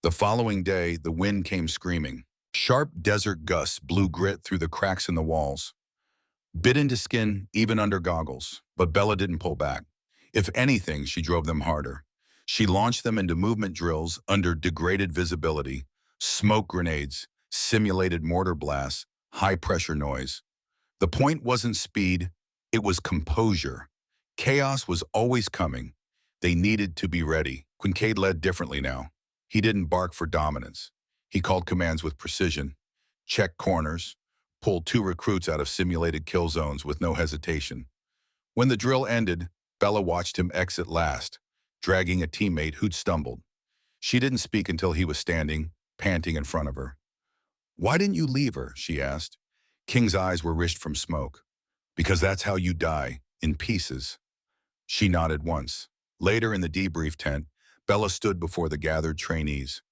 The following day, the wind came screaming. Sharp desert gusts blew grit through the cracks in the walls. Bit into skin, even under goggles, but Bella didn't pull back. If anything, she drove them harder. She launched them into movement drills under degraded visibility, smoke grenades, simulated mortar blasts, high-pressure noise. The point wasn't speed, it was composure. Chaos was always coming. They needed to be ready. Kincaid led differently now. He didn't bark for dominance. He called commands with precision, checked corners, pulled 2 recruits out of simulated kill zones with no hesitation. When the drill ended, Bella watched him exit last, dragging a teammate who'd stumbled. She didn't speak until he was standing, panting in front of her. "Why didn't you leave her?" she asked. King's eyes were ridged from smoke. "Because that's how you die, in pieces." She nodded once. Later in the debrief tent, Bella stood before the gathered trainees.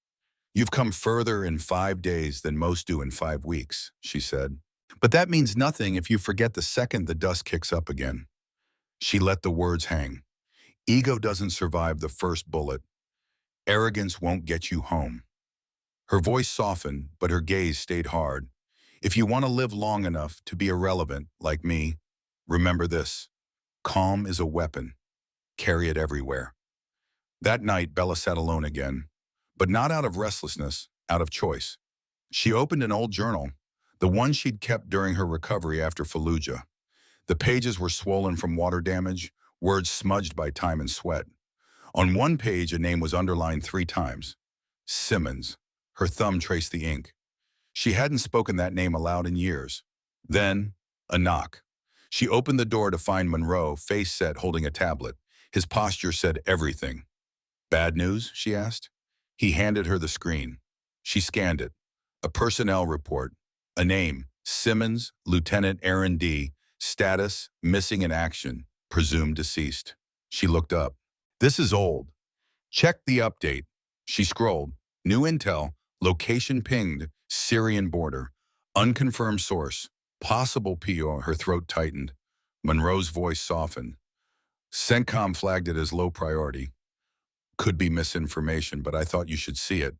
"You've come further in 5 days than most do in 5 weeks," she said. "But that means nothing if you forget the second the dust kicks up again." She let the words hang. "Ego doesn't survive the first bullet. Arrogance won't get you home." Her voice softened, but her gaze stayed hard. "If you want to live long enough to be irrelevant, like me, remember this. Calm is a weapon. Carry it everywhere." That night, Bella sat alone again, but not out of restlessness, out of choice. She opened an old journal, the one she'd kept during her recovery after Fallujah. The pages were swollen from water damage, words smudged by time and sweat. On one page, a name was underlined 3 times. Simmons. Her thumb traced the ink. She hadn't spoken that name aloud in years. Then, a knock. She opened the door to find Monroe, face set, holding a tablet. His posture said everything. "Bad news?" she asked. He handed her the screen. She scanned it. A personnel report. A name, Simmons, Lieutenant Aaron D. Status, missing in action, presumed deceased. She looked up. "This is old. Check the update." She scrolled. New intel, location pinged, Syrian border, unconfirmed source, possible PO. Her throat tightened. Monroe's voice softened. "CENTCOM flagged it as low priority. Could be misinformation, but I thought you should see it."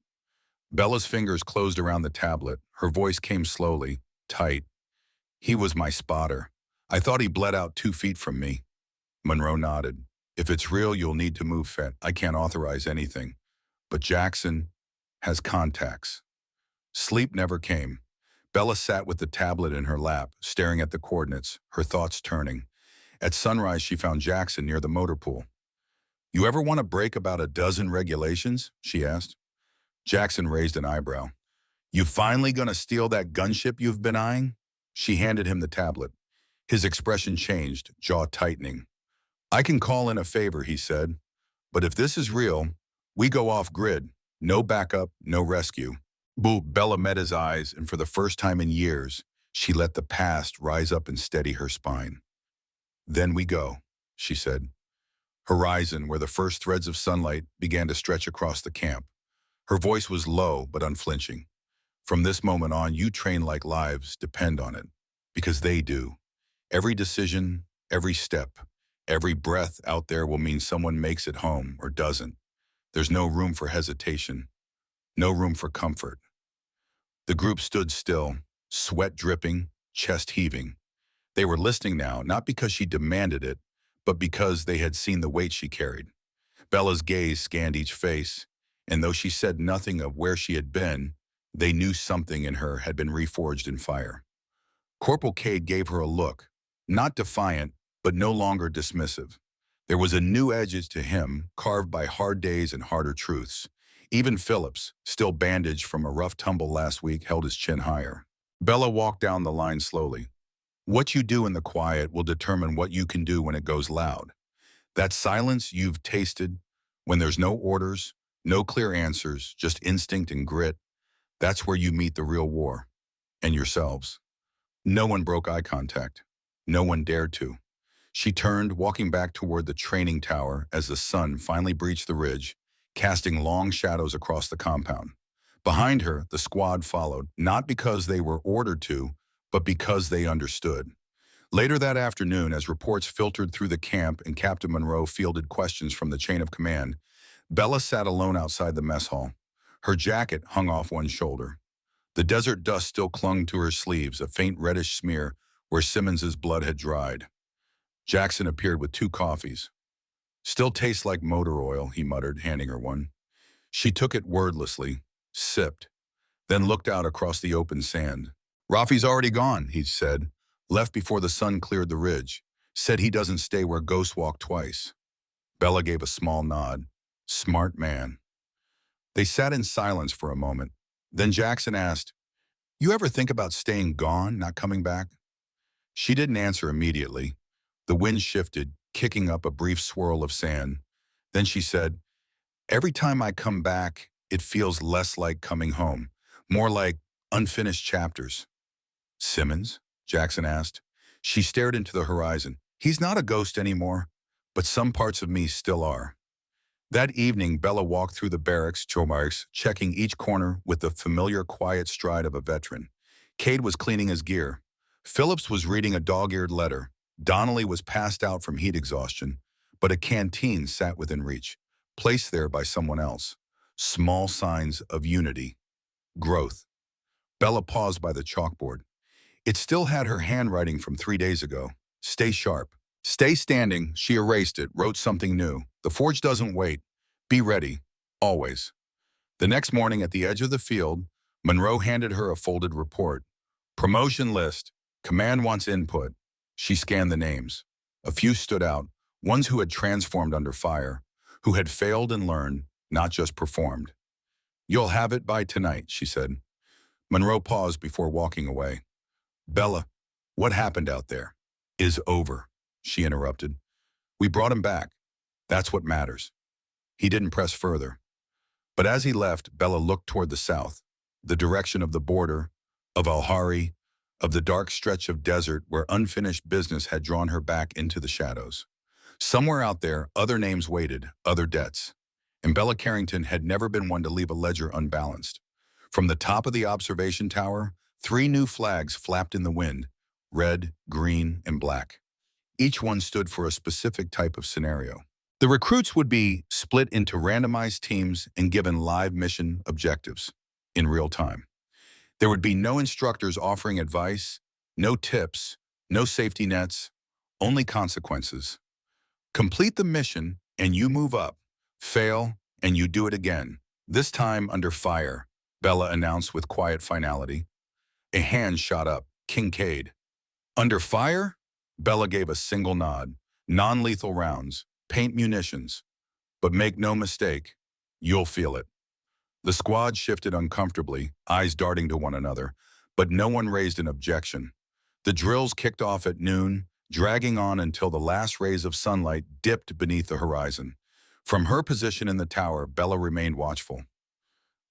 Bella's fingers closed around the tablet. Her voice came slowly, tight. "He was my spotter. I thought he bled out 2 feet from me." Monroe nodded. "If it's real, you'll need to move fast. I can't authorize anything. But Jackson has contacts." Sleep never came. Bella sat with the tablet in her lap, staring at the coordinates, her thoughts turning. At sunrise, she found Jackson near the motor pool. "You ever want to break about a dozen regulations?" she asked. Jackson raised an eyebrow. "You finally gonna steal that gunship you've been eyeing?" She handed him the tablet. His expression changed, jaw tightening. "I can call in a favor," he said. "But if this is real, we go off-grid. No backup, no rescue." Boo. Bella met his eyes, and for the first time in years, she let the past rise up and steady her spine. "Then we go," she said. Horizon, where the first threads of sunlight began to stretch across the camp. Her voice was low but unflinching. "From this moment on, you train like lives depend on it. Because they do. Every decision, every step, every breath out there will mean someone makes it home or doesn't. There's no room for hesitation. No room for comfort." The group stood still, sweat dripping, chest heaving. They were listening now, not because she demanded it, but because they had seen the weight she carried. Bella's gaze scanned each face, and though she said nothing of where she had been, they knew something in her had been reforged in fire. Corporal Cade gave her a look, not defiant, but no longer dismissive. There was a new edge to him, carved by hard days and harder truths. Even Phillips, still bandaged from a rough tumble last week, held his chin higher. Bella walked down the line slowly. "What you do in the quiet will determine what you can do when it goes loud. That silence you've tasted, when there's no orders, no clear answers, just instinct and grit, that's where you meet the real war. And yourselves." No one broke eye contact. No one dared to. She turned, walking back toward the training tower as the sun finally breached the ridge, casting long shadows across the compound. Behind her, the squad followed, not because they were ordered to, but because they understood. Later that afternoon, as reports filtered through the camp and Captain Monroe fielded questions from the chain of command, Bella sat alone outside the mess hall. Her jacket hung off one shoulder. The desert dust still clung to her sleeves, a faint reddish smear where Simmons's blood had dried. Jackson appeared with 2 coffees. "Still tastes like motor oil," he muttered, handing her one. She took it wordlessly, sipped, then looked out across the open sand. "Rafi's already gone," he said, "left before the sun cleared the ridge. Said he doesn't stay where ghosts walk twice." Bella gave a small nod. "Smart man." They sat in silence for a moment. Then Jackson asked, "You ever think about staying gone, not coming back?" She didn't answer immediately. The wind shifted, kicking up a brief swirl of sand. Then she said, Every time I come back, it feels less like coming home, more like unfinished chapters. Simmons? Jackson asked. She stared into the horizon. He's not a ghost anymore, but some parts of me still are. That evening, Bella walked through the barracks, checking each corner with the familiar quiet stride of a veteran. Cade was cleaning his gear. Phillips was reading a dog-eared letter. Donnelly was passed out from heat exhaustion, but a canteen sat within reach, placed there by someone else. Small signs of unity. Growth. Bella paused by the chalkboard. It still had her handwriting from 3 days ago. Stay sharp. Stay standing. She erased it, wrote something new. The forge doesn't wait. Be ready. Always. The next morning at the edge of the field, Monroe handed her a folded report. Promotion list. Command wants input. She scanned the names. A few stood out, ones who had transformed under fire, who had failed and learned, not just performed. You'll have it by tonight, she said. Monroe paused before walking away. Bella, what happened out there is over, she interrupted. We brought him back. That's what matters. He didn't press further. But as he left, Bella looked toward the south, the direction of the border, of Al-Hari, of the dark stretch of desert where unfinished business had drawn her back into the shadows. Somewhere out there, other names waited, other debts. And Bella Carrington had never been one to leave a ledger unbalanced. From the top of the observation tower, 3 new flags flapped in the wind, red, green, and black. Each one stood for a specific type of scenario. The recruits would be split into randomized teams and given live mission objectives in real time. There would be no instructors offering advice, no tips, no safety nets, only consequences. Complete the mission and you move up. Fail and you do it again. This time under fire, Bella announced with quiet finality. A hand shot up. Kincaid. Under fire? Bella gave a single nod. Non-lethal rounds. Paint munitions. But make no mistake, you'll feel it. The squad shifted uncomfortably, eyes darting to one another, but no one raised an objection. The drills kicked off at noon, dragging on until the last rays of sunlight dipped beneath the horizon. From her position in the tower, Bella remained watchful.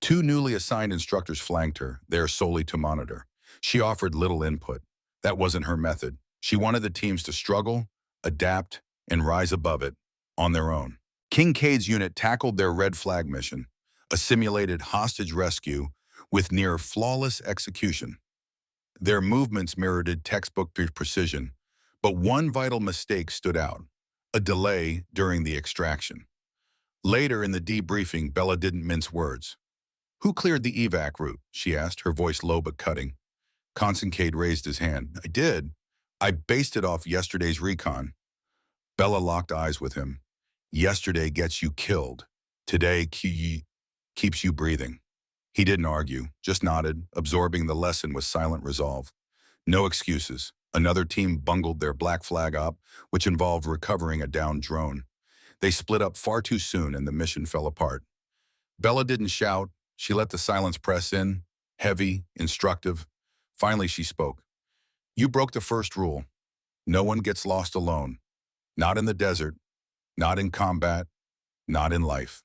2 newly assigned instructors flanked her, there solely to monitor. She offered little input. That wasn't her method. She wanted the teams to struggle, adapt, and rise above it, on their own. Kincaid's unit tackled their red flag mission, a simulated hostage rescue with near flawless execution. Their movements mirrored textbook precision, but one vital mistake stood out, a delay during the extraction. Later in the debriefing, Bella didn't mince words. Who cleared the evac route? She asked, her voice low but cutting. Kincaid raised his hand. I did. I based it off yesterday's recon. Bella locked eyes with him. Yesterday gets you killed. Today keeps you breathing. He didn't argue, just nodded, absorbing the lesson with silent resolve. No excuses. Another team bungled their black flag op, which involved recovering a downed drone. They split up far too soon and the mission fell apart. Bella didn't shout. She let the silence press in, heavy, instructive. Finally, she spoke. You broke the first rule. No one gets lost alone. Not in the desert, not in combat, not in life.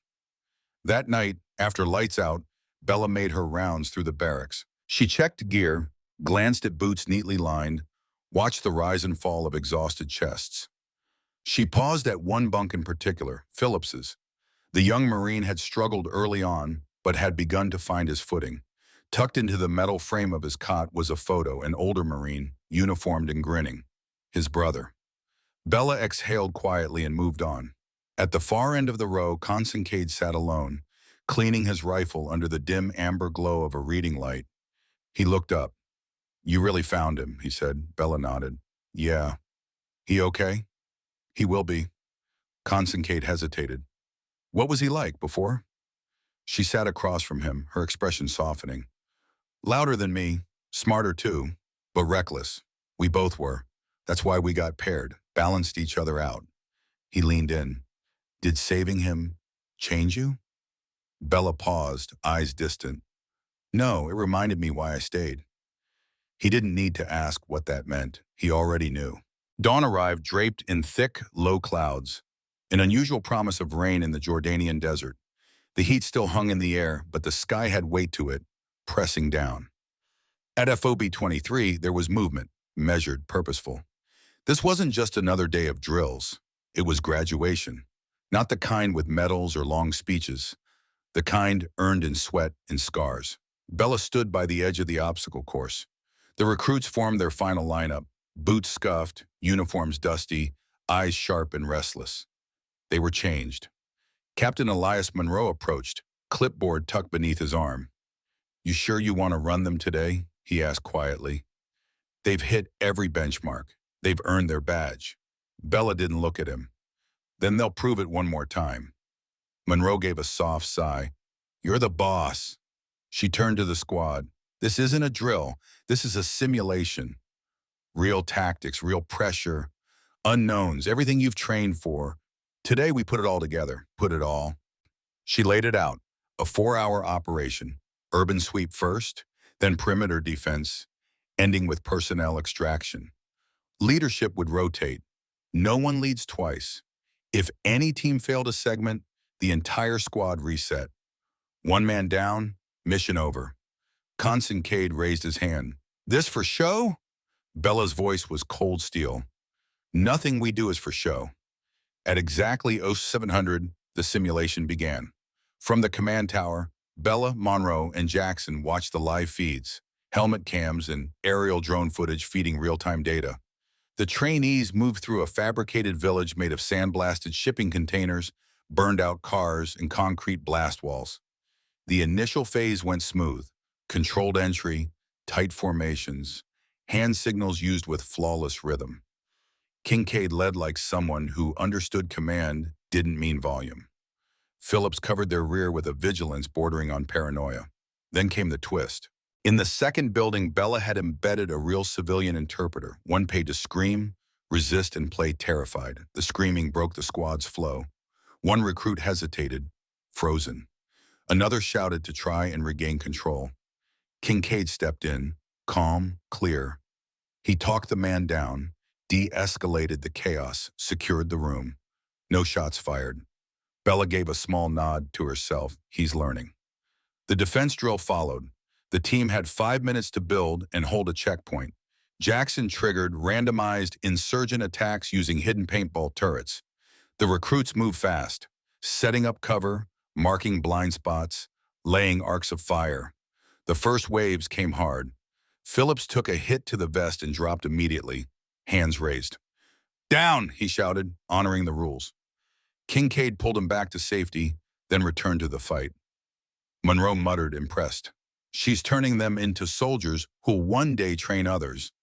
That night, after lights out, Bella made her rounds through the barracks. She checked gear, glanced at boots neatly lined, watched the rise and fall of exhausted chests. She paused at one bunk in particular, Phillips's. The young Marine had struggled early on, but had begun to find his footing. Tucked into the metal frame of his cot was a photo, an older Marine, uniformed and grinning. His brother. Bella exhaled quietly and moved on. At the far end of the row, Kincaid sat alone, cleaning his rifle under the dim amber glow of a reading light. He looked up. You really found him, he said. Bella nodded. Yeah. He okay? He will be. Kincaid hesitated. What was he like before? She sat across from him, her expression softening. Louder than me, smarter too, but reckless. We both were. That's why we got paired, balanced each other out. He leaned in. Did saving him change you? Bella paused, eyes distant. No, it reminded me why I stayed. He didn't need to ask what that meant. He already knew. Dawn arrived draped in thick, low clouds, an unusual promise of rain in the Jordanian desert. The heat still hung in the air, but the sky had weight to it, pressing down. At FOB 23, there was movement, measured, purposeful. This wasn't just another day of drills. It was graduation. Not the kind with medals or long speeches. The kind earned in sweat and scars. Bella stood by the edge of the obstacle course. The recruits formed their final lineup, boots scuffed, uniforms dusty, eyes sharp and restless. They were changed. Captain Elias Monroe approached, clipboard tucked beneath his arm. "You sure you want to run them today?" he asked quietly. "They've hit every benchmark. They've earned their badge." Bella didn't look at him. "Then they'll prove it one more time." Monroe gave a soft sigh. "You're the boss." She turned to the squad. "This isn't a drill. This is a simulation. Real tactics, real pressure, unknowns, everything you've trained for. Today we put it all together. Put it all." She laid it out. A 4-hour operation. Urban sweep first, then perimeter defense, ending with personnel extraction. Leadership would rotate. No one leads twice. If any team failed a segment, the entire squad reset. One man down, mission over. Conson Cade raised his hand. "This for show?" Bella's voice was cold steel. "Nothing we do is for show." At exactly 0700, the simulation began. From the command tower, Bella, Monroe, and Jackson watched the live feeds, helmet cams and aerial drone footage feeding real-time data. The trainees moved through a fabricated village made of sandblasted shipping containers, burned-out cars, and concrete blast walls. The initial phase went smooth. Controlled entry, tight formations, hand signals used with flawless rhythm. Kincaid led like someone who understood command didn't mean volume. Phillips covered their rear with a vigilance bordering on paranoia. Then came the twist. In the second building, Bella had embedded a real civilian interpreter, one paid to scream, resist, and play terrified. The screaming broke the squad's flow. One recruit hesitated, frozen. Another shouted to try and regain control. Kincaid stepped in, calm, clear. He talked the man down, de-escalated the chaos, secured the room. No shots fired. Bella gave a small nod to herself. He's learning. The defense drill followed. The team had 5 minutes to build and hold a checkpoint. Jackson triggered randomized insurgent attacks using hidden paintball turrets. The recruits moved fast, setting up cover, marking blind spots, laying arcs of fire. The first waves came hard. Phillips took a hit to the vest and dropped immediately, hands raised. "Down," he shouted, honoring the rules. Kincaid pulled him back to safety, then returned to the fight. Monroe muttered, impressed. "She's turning them into soldiers who'll one day train others."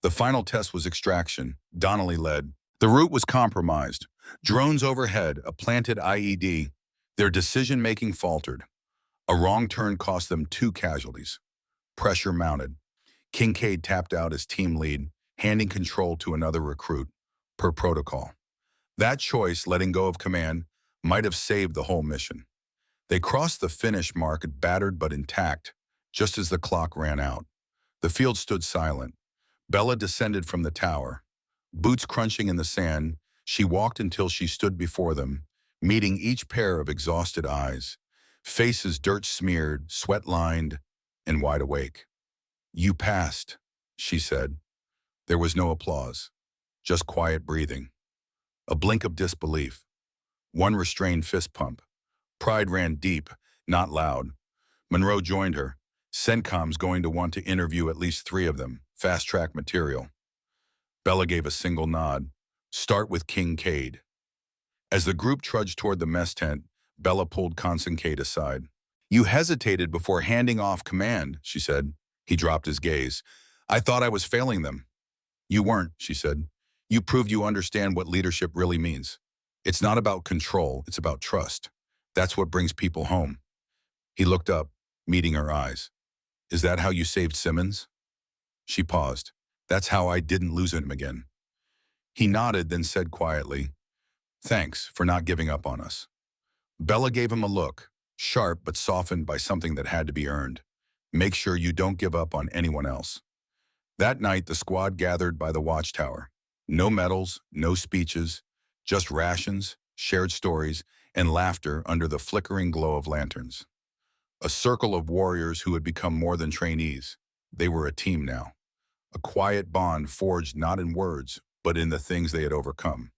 The final test was extraction. Donnelly led. The route was compromised. Drones overhead, a planted IED. Their decision-making faltered. A wrong turn cost them 2 casualties. Pressure mounted. Kincaid tapped out as team lead, handing control to another recruit, per protocol. That choice, letting go of command, might have saved the whole mission. They crossed the finish mark, battered but intact, just as the clock ran out. The field stood silent. Bella descended from the tower. Boots crunching in the sand, she walked until she stood before them, meeting each pair of exhausted eyes, faces dirt-smeared, sweat-lined, and wide awake. "You passed," she said. There was no applause, just quiet breathing. A blink of disbelief. One restrained fist pump. Pride ran deep, not loud. Monroe joined her. CENTCOM's going to want to interview at least 3 of them. Fast-track material. Bella gave a single nod. "Start with Kincaid." As the group trudged toward the mess tent, Bella pulled Kincaid aside. "You hesitated before handing off command," she said. He dropped his gaze. "I thought I was failing them." "You weren't," she said. "You proved you understand what leadership really means. It's not about control, it's about trust. That's what brings people home." He looked up, meeting her eyes. "Is that how you saved Simmons?" She paused. "That's how I didn't lose him again." He nodded, then said quietly, "Thanks for not giving up on us." Bella gave him a look, sharp but softened by something that had to be earned. "Make sure you don't give up on anyone else." That night, the squad gathered by the watchtower. No medals, no speeches, just rations, shared stories, and laughter under the flickering glow of lanterns. A circle of warriors who had become more than trainees. They were a team now. A quiet bond forged not in words, but in the things they had overcome.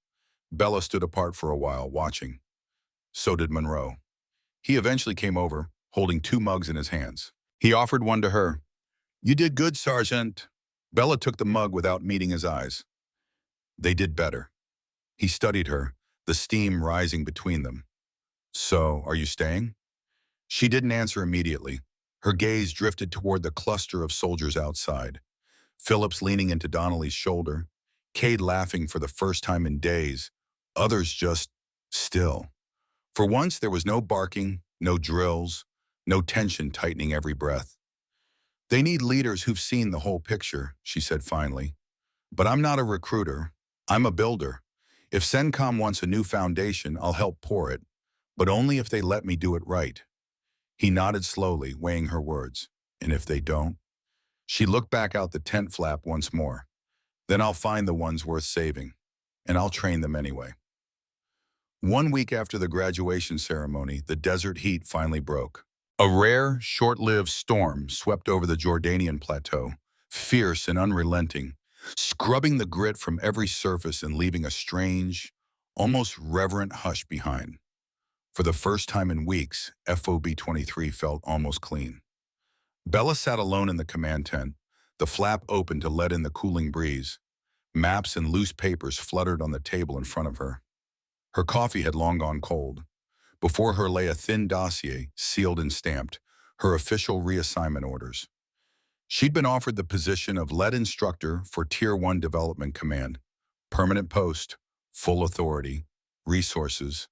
Bella stood apart for a while, watching. So did Monroe. He eventually came over, holding 2 mugs in his hands. He offered one to her. "You did good, Sergeant." Bella took the mug without meeting his eyes. They did better. He studied her, the steam rising between them. "So, are you staying?" She didn't answer immediately. Her gaze drifted toward the cluster of soldiers outside. Phillips leaning into Donnelly's shoulder, Cade laughing for the first time in days, others just still. For once, there was no barking, no drills, no tension tightening every breath. "They need leaders who've seen the whole picture," she said finally. "But I'm not a recruiter. I'm a builder. If CENTCOM wants a new foundation, I'll help pour it, but only if they let me do it right." He nodded slowly, weighing her words. "And if they don't?" She looked back out the tent flap once more. "Then I'll find the ones worth saving, and I'll train them anyway." 1 week after the graduation ceremony, the desert heat finally broke. A rare, short-lived storm swept over the Jordanian plateau, fierce and unrelenting, scrubbing the grit from every surface and leaving a strange, almost reverent hush behind. For the first time in weeks, FOB 23 felt almost clean. Bella sat alone in the command tent, the flap open to let in the cooling breeze. Maps and loose papers fluttered on the table in front of her. Her coffee had long gone cold. Before her lay a thin dossier, sealed and stamped, her official reassignment orders. She'd been offered the position of lead instructor for Tier 1 Development Command. Permanent post, full authority, resources,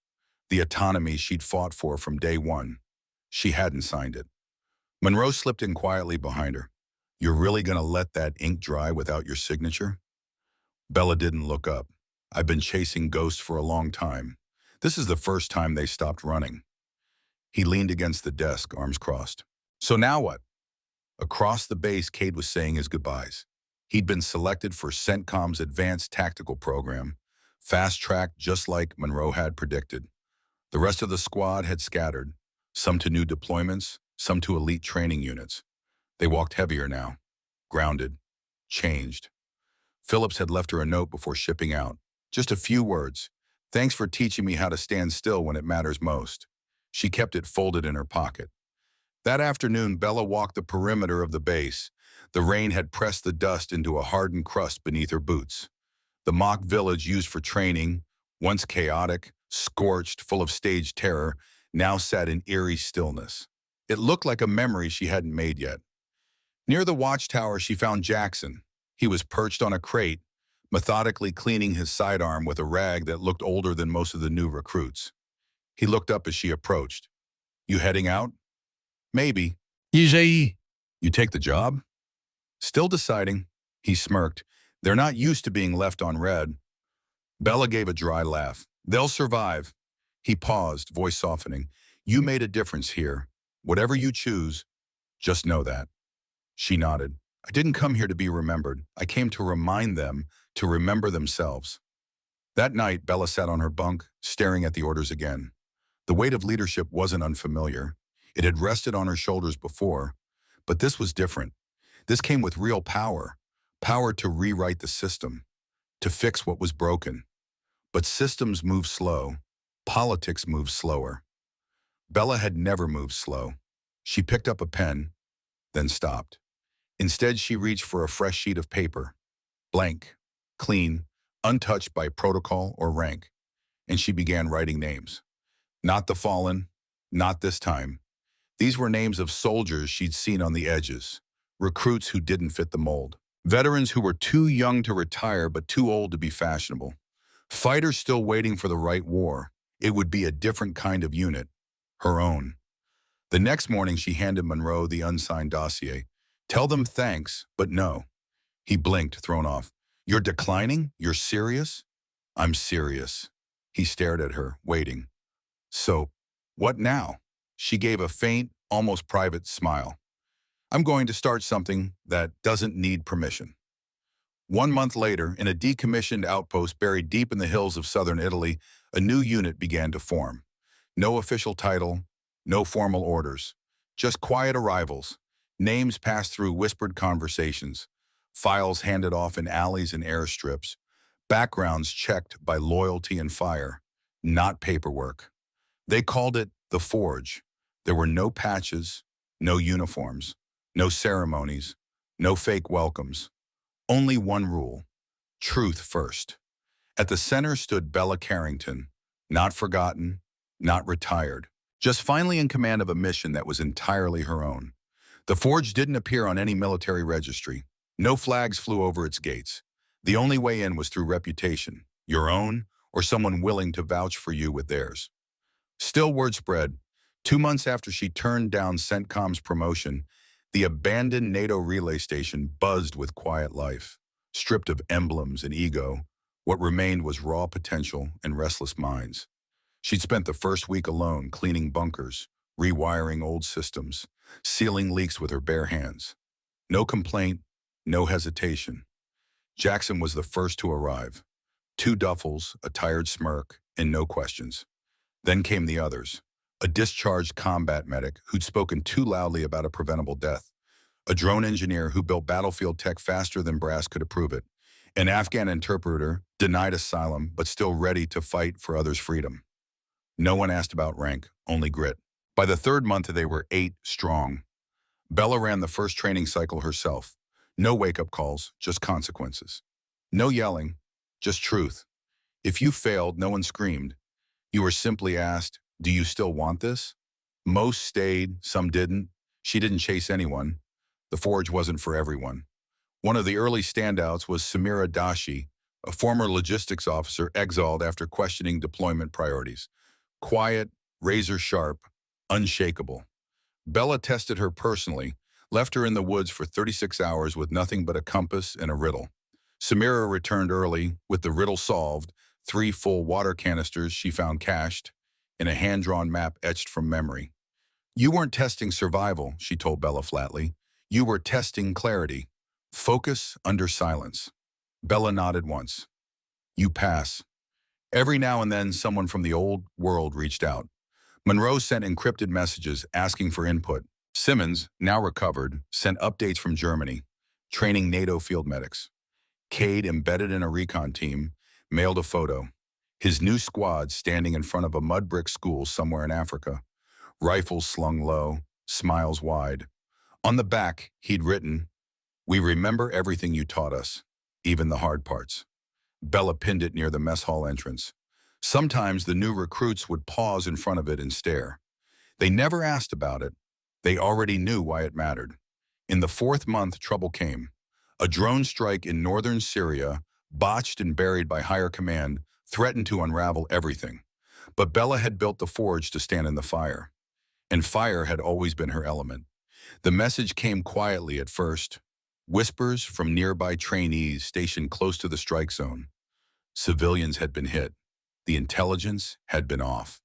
the autonomy she'd fought for from day one. She hadn't signed it. Monroe slipped in quietly behind her. "You're really going to let that ink dry without your signature?" Bella didn't look up. "I've been chasing ghosts for a long time. This is the first time they stopped running." He leaned against the desk, arms crossed. "So now what?" Across the base, Cade was saying his goodbyes. He'd been selected for CENTCOM's Advanced Tactical Program, fast-tracked just like Monroe had predicted. The rest of the squad had scattered, some to new deployments, some to elite training units. They walked heavier now, grounded, changed. Phillips had left her a note before shipping out. Just a few words. "Thanks for teaching me how to stand still when it matters most." She kept it folded in her pocket. That afternoon, Bella walked the perimeter of the base. The rain had pressed the dust into a hardened crust beneath her boots. The mock village used for training, once chaotic, scorched, full of staged terror, now sat in eerie stillness. It looked like a memory she hadn't made yet. Near the watchtower, she found Jackson. He was perched on a crate, methodically cleaning his sidearm with a rag that looked older than most of the new recruits. He looked up as she approached. "You heading out?" "Maybe." "You take the job?" "Still deciding." He smirked. "They're not used to being left on red." Bella gave a dry laugh. "They'll survive." He paused, voice softening. "You made a difference here. Whatever you choose, just know that." She nodded. "I didn't come here to be remembered. I came to remind them to remember themselves." That night, Bella sat on her bunk, staring at the orders again. The weight of leadership wasn't unfamiliar. It had rested on her shoulders before, but this was different. This came with real power, power to rewrite the system, to fix what was broken. But systems move slow. Politics moves slower. Bella had never moved slow. She picked up a pen, then stopped. Instead, she reached for a fresh sheet of paper, blank, clean, untouched by protocol or rank, and she began writing names. Not the fallen, not this time. These were names of soldiers she'd seen on the edges, recruits who didn't fit the mold, veterans who were too young to retire but too old to be fashionable, fighters still waiting for the right war. It would be a different kind of unit, her own. The next morning, she handed Monroe the unsigned dossier. "Tell them thanks, but no." He blinked, thrown off. "You're declining? You're serious?" "I'm serious." He stared at her, waiting. "So, what now?" She gave a faint, almost private smile. "I'm going to start something that doesn't need permission." 1 month later, in a decommissioned outpost buried deep in the hills of southern Italy, a new unit began to form. No official title, no formal orders. Just quiet arrivals. Names passed through whispered conversations. Files handed off in alleys and airstrips. Backgrounds checked by loyalty and fire, not paperwork. They called it the Forge. There were no patches, no uniforms, no ceremonies, no fake welcomes. Only one rule: truth first. At the center stood Bella Carrington, not forgotten, not retired, just finally in command of a mission that was entirely her own. The Forge didn't appear on any military registry. No flags flew over its gates. The only way in was through reputation, your own or someone willing to vouch for you with theirs. Still, word spread. 2 months after she turned down CENTCOM's promotion, the abandoned NATO relay station buzzed with quiet life. Stripped of emblems and ego, what remained was raw potential and restless minds. She'd spent the first week alone cleaning bunkers, rewiring old systems, sealing leaks with her bare hands. No complaint, no hesitation. Jackson was the first to arrive. 2 duffels, a tired smirk, and no questions. Then came the others. A discharged combat medic who'd spoken too loudly about a preventable death. A drone engineer who built battlefield tech faster than brass could approve it. An Afghan interpreter denied asylum but still ready to fight for others' freedom. No one asked about rank, only grit. By the 3rd month, they were 8 strong. Bella ran the first training cycle herself. No wake-up calls, just consequences. No yelling, just truth. If you failed, no one screamed. You were simply asked, do you still want this? Most stayed, some didn't. She didn't chase anyone. The Forge wasn't for everyone. One of the early standouts was Samira Dashi, a former logistics officer exiled after questioning deployment priorities. Quiet, razor-sharp, unshakable. Bella tested her personally, left her in the woods for 36 hours with nothing but a compass and a riddle. Samira returned early, with the riddle solved, 3 full water canisters she found cached, and a hand-drawn map etched from memory. You weren't testing survival, she told Bella flatly. You were testing clarity. Focus under silence. Bella nodded once. You pass. Every now and then, someone from the old world reached out. Monroe sent encrypted messages asking for input. Simmons, now recovered, sent updates from Germany, training NATO field medics. Cade, embedded in a recon team, mailed a photo. His new squad standing in front of a mud brick school somewhere in Africa. Rifles slung low, smiles wide. On the back, he'd written, "We remember everything you taught us, even the hard parts." Bella pinned it near the mess hall entrance. Sometimes the new recruits would pause in front of it and stare. They never asked about it. They already knew why it mattered. In the 4th month, trouble came. A drone strike in northern Syria, botched and buried by higher command, threatened to unravel everything. But Bella had built the Forge to stand in the fire. And fire had always been her element. The message came quietly at first. Whispers from nearby trainees stationed close to the strike zone. Civilians had been hit. The intelligence had been off.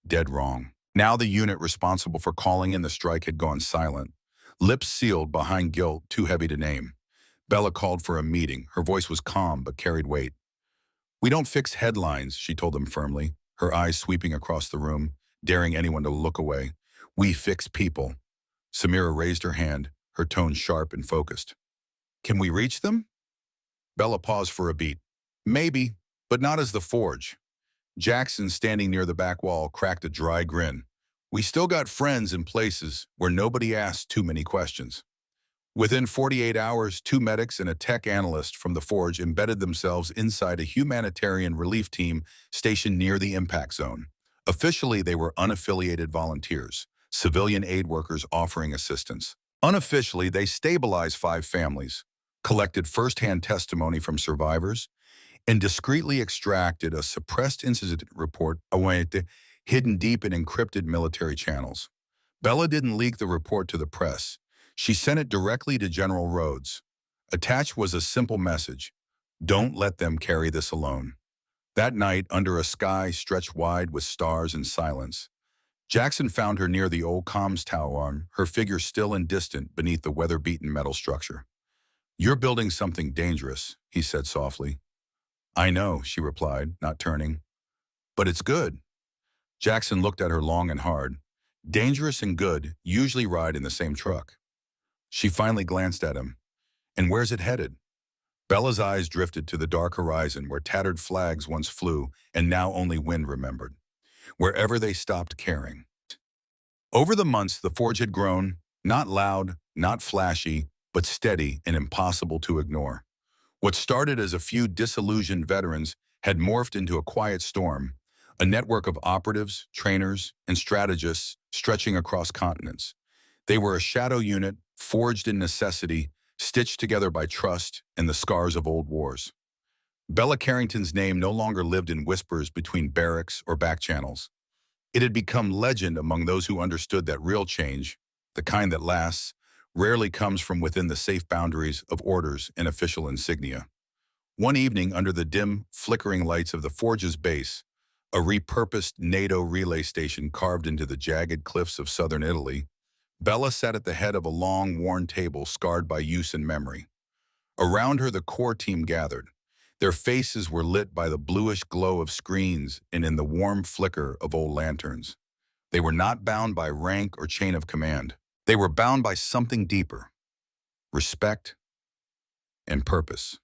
Dead wrong. Now the unit responsible for calling in the strike had gone silent. Lips sealed behind guilt too heavy to name. Bella called for a meeting. Her voice was calm but carried weight. We don't fix headlines, she told them firmly, her eyes sweeping across the room, daring anyone to look away. We fix people. Samira raised her hand, her tone sharp and focused. Can we reach them? Bella paused for a beat. Maybe, but not as the Forge. Jackson, standing near the back wall, cracked a dry grin. We still got friends in places where nobody asked too many questions. Within 48 hours, 2 medics and a tech analyst from the Forge embedded themselves inside a humanitarian relief team stationed near the impact zone. Officially, they were unaffiliated volunteers, civilian aid workers offering assistance. Unofficially, they stabilized 5 families, collected first-hand testimony from survivors, and discreetly extracted a suppressed incident report hidden deep in encrypted military channels. Bella didn't leak the report to the press. She sent it directly to General Rhodes. Attached was a simple message: don't let them carry this alone. That night, under a sky stretched wide with stars and silence, Jackson found her near the old comms tower, her figure still and distant beneath the weather-beaten metal structure. You're building something dangerous, he said softly. I know, she replied, not turning. But it's good. Jackson looked at her long and hard. Dangerous and good usually ride in the same truck. She finally glanced at him. And where's it headed? Bella's eyes drifted to the dark horizon where tattered flags once flew and now only wind remembered. Wherever they stopped caring. Over the months, the forge had grown, not loud, not flashy, but steady and impossible to ignore. What started as a few disillusioned veterans had morphed into a quiet storm, a network of operatives, trainers, and strategists stretching across continents. They were a shadow unit, forged in necessity, stitched together by trust and the scars of old wars. Bella Carrington's name no longer lived in whispers between barracks or back channels. It had become legend among those who understood that real change, the kind that lasts, rarely comes from within the safe boundaries of orders and official insignia. One evening, under the dim, flickering lights of the Forge's base, a repurposed NATO relay station carved into the jagged cliffs of southern Italy, Bella sat at the head of a long, worn table scarred by use and memory. Around her, the core team gathered. Their faces were lit by the bluish glow of screens and in the warm flicker of old lanterns. They were not bound by rank or chain of command. They were bound by something deeper, respect and purpose.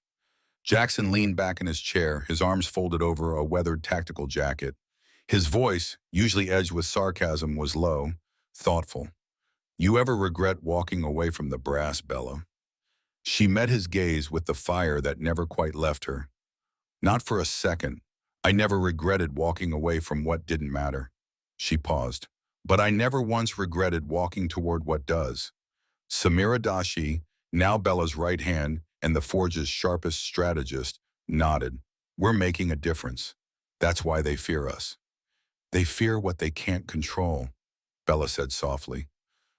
Jackson leaned back in his chair, his arms folded over a weathered tactical jacket. His voice, usually edged with sarcasm, was low, thoughtful. You ever regret walking away from the brass, Bella? She met his gaze with the fire that never quite left her. Not for a second. I never regretted walking away from what didn't matter. She paused. But I never once regretted walking toward what does. Samira Dashi, now Bella's right hand and the Forge's sharpest strategist, nodded. We're making a difference. That's why they fear us. They fear what they can't control, Bella said softly.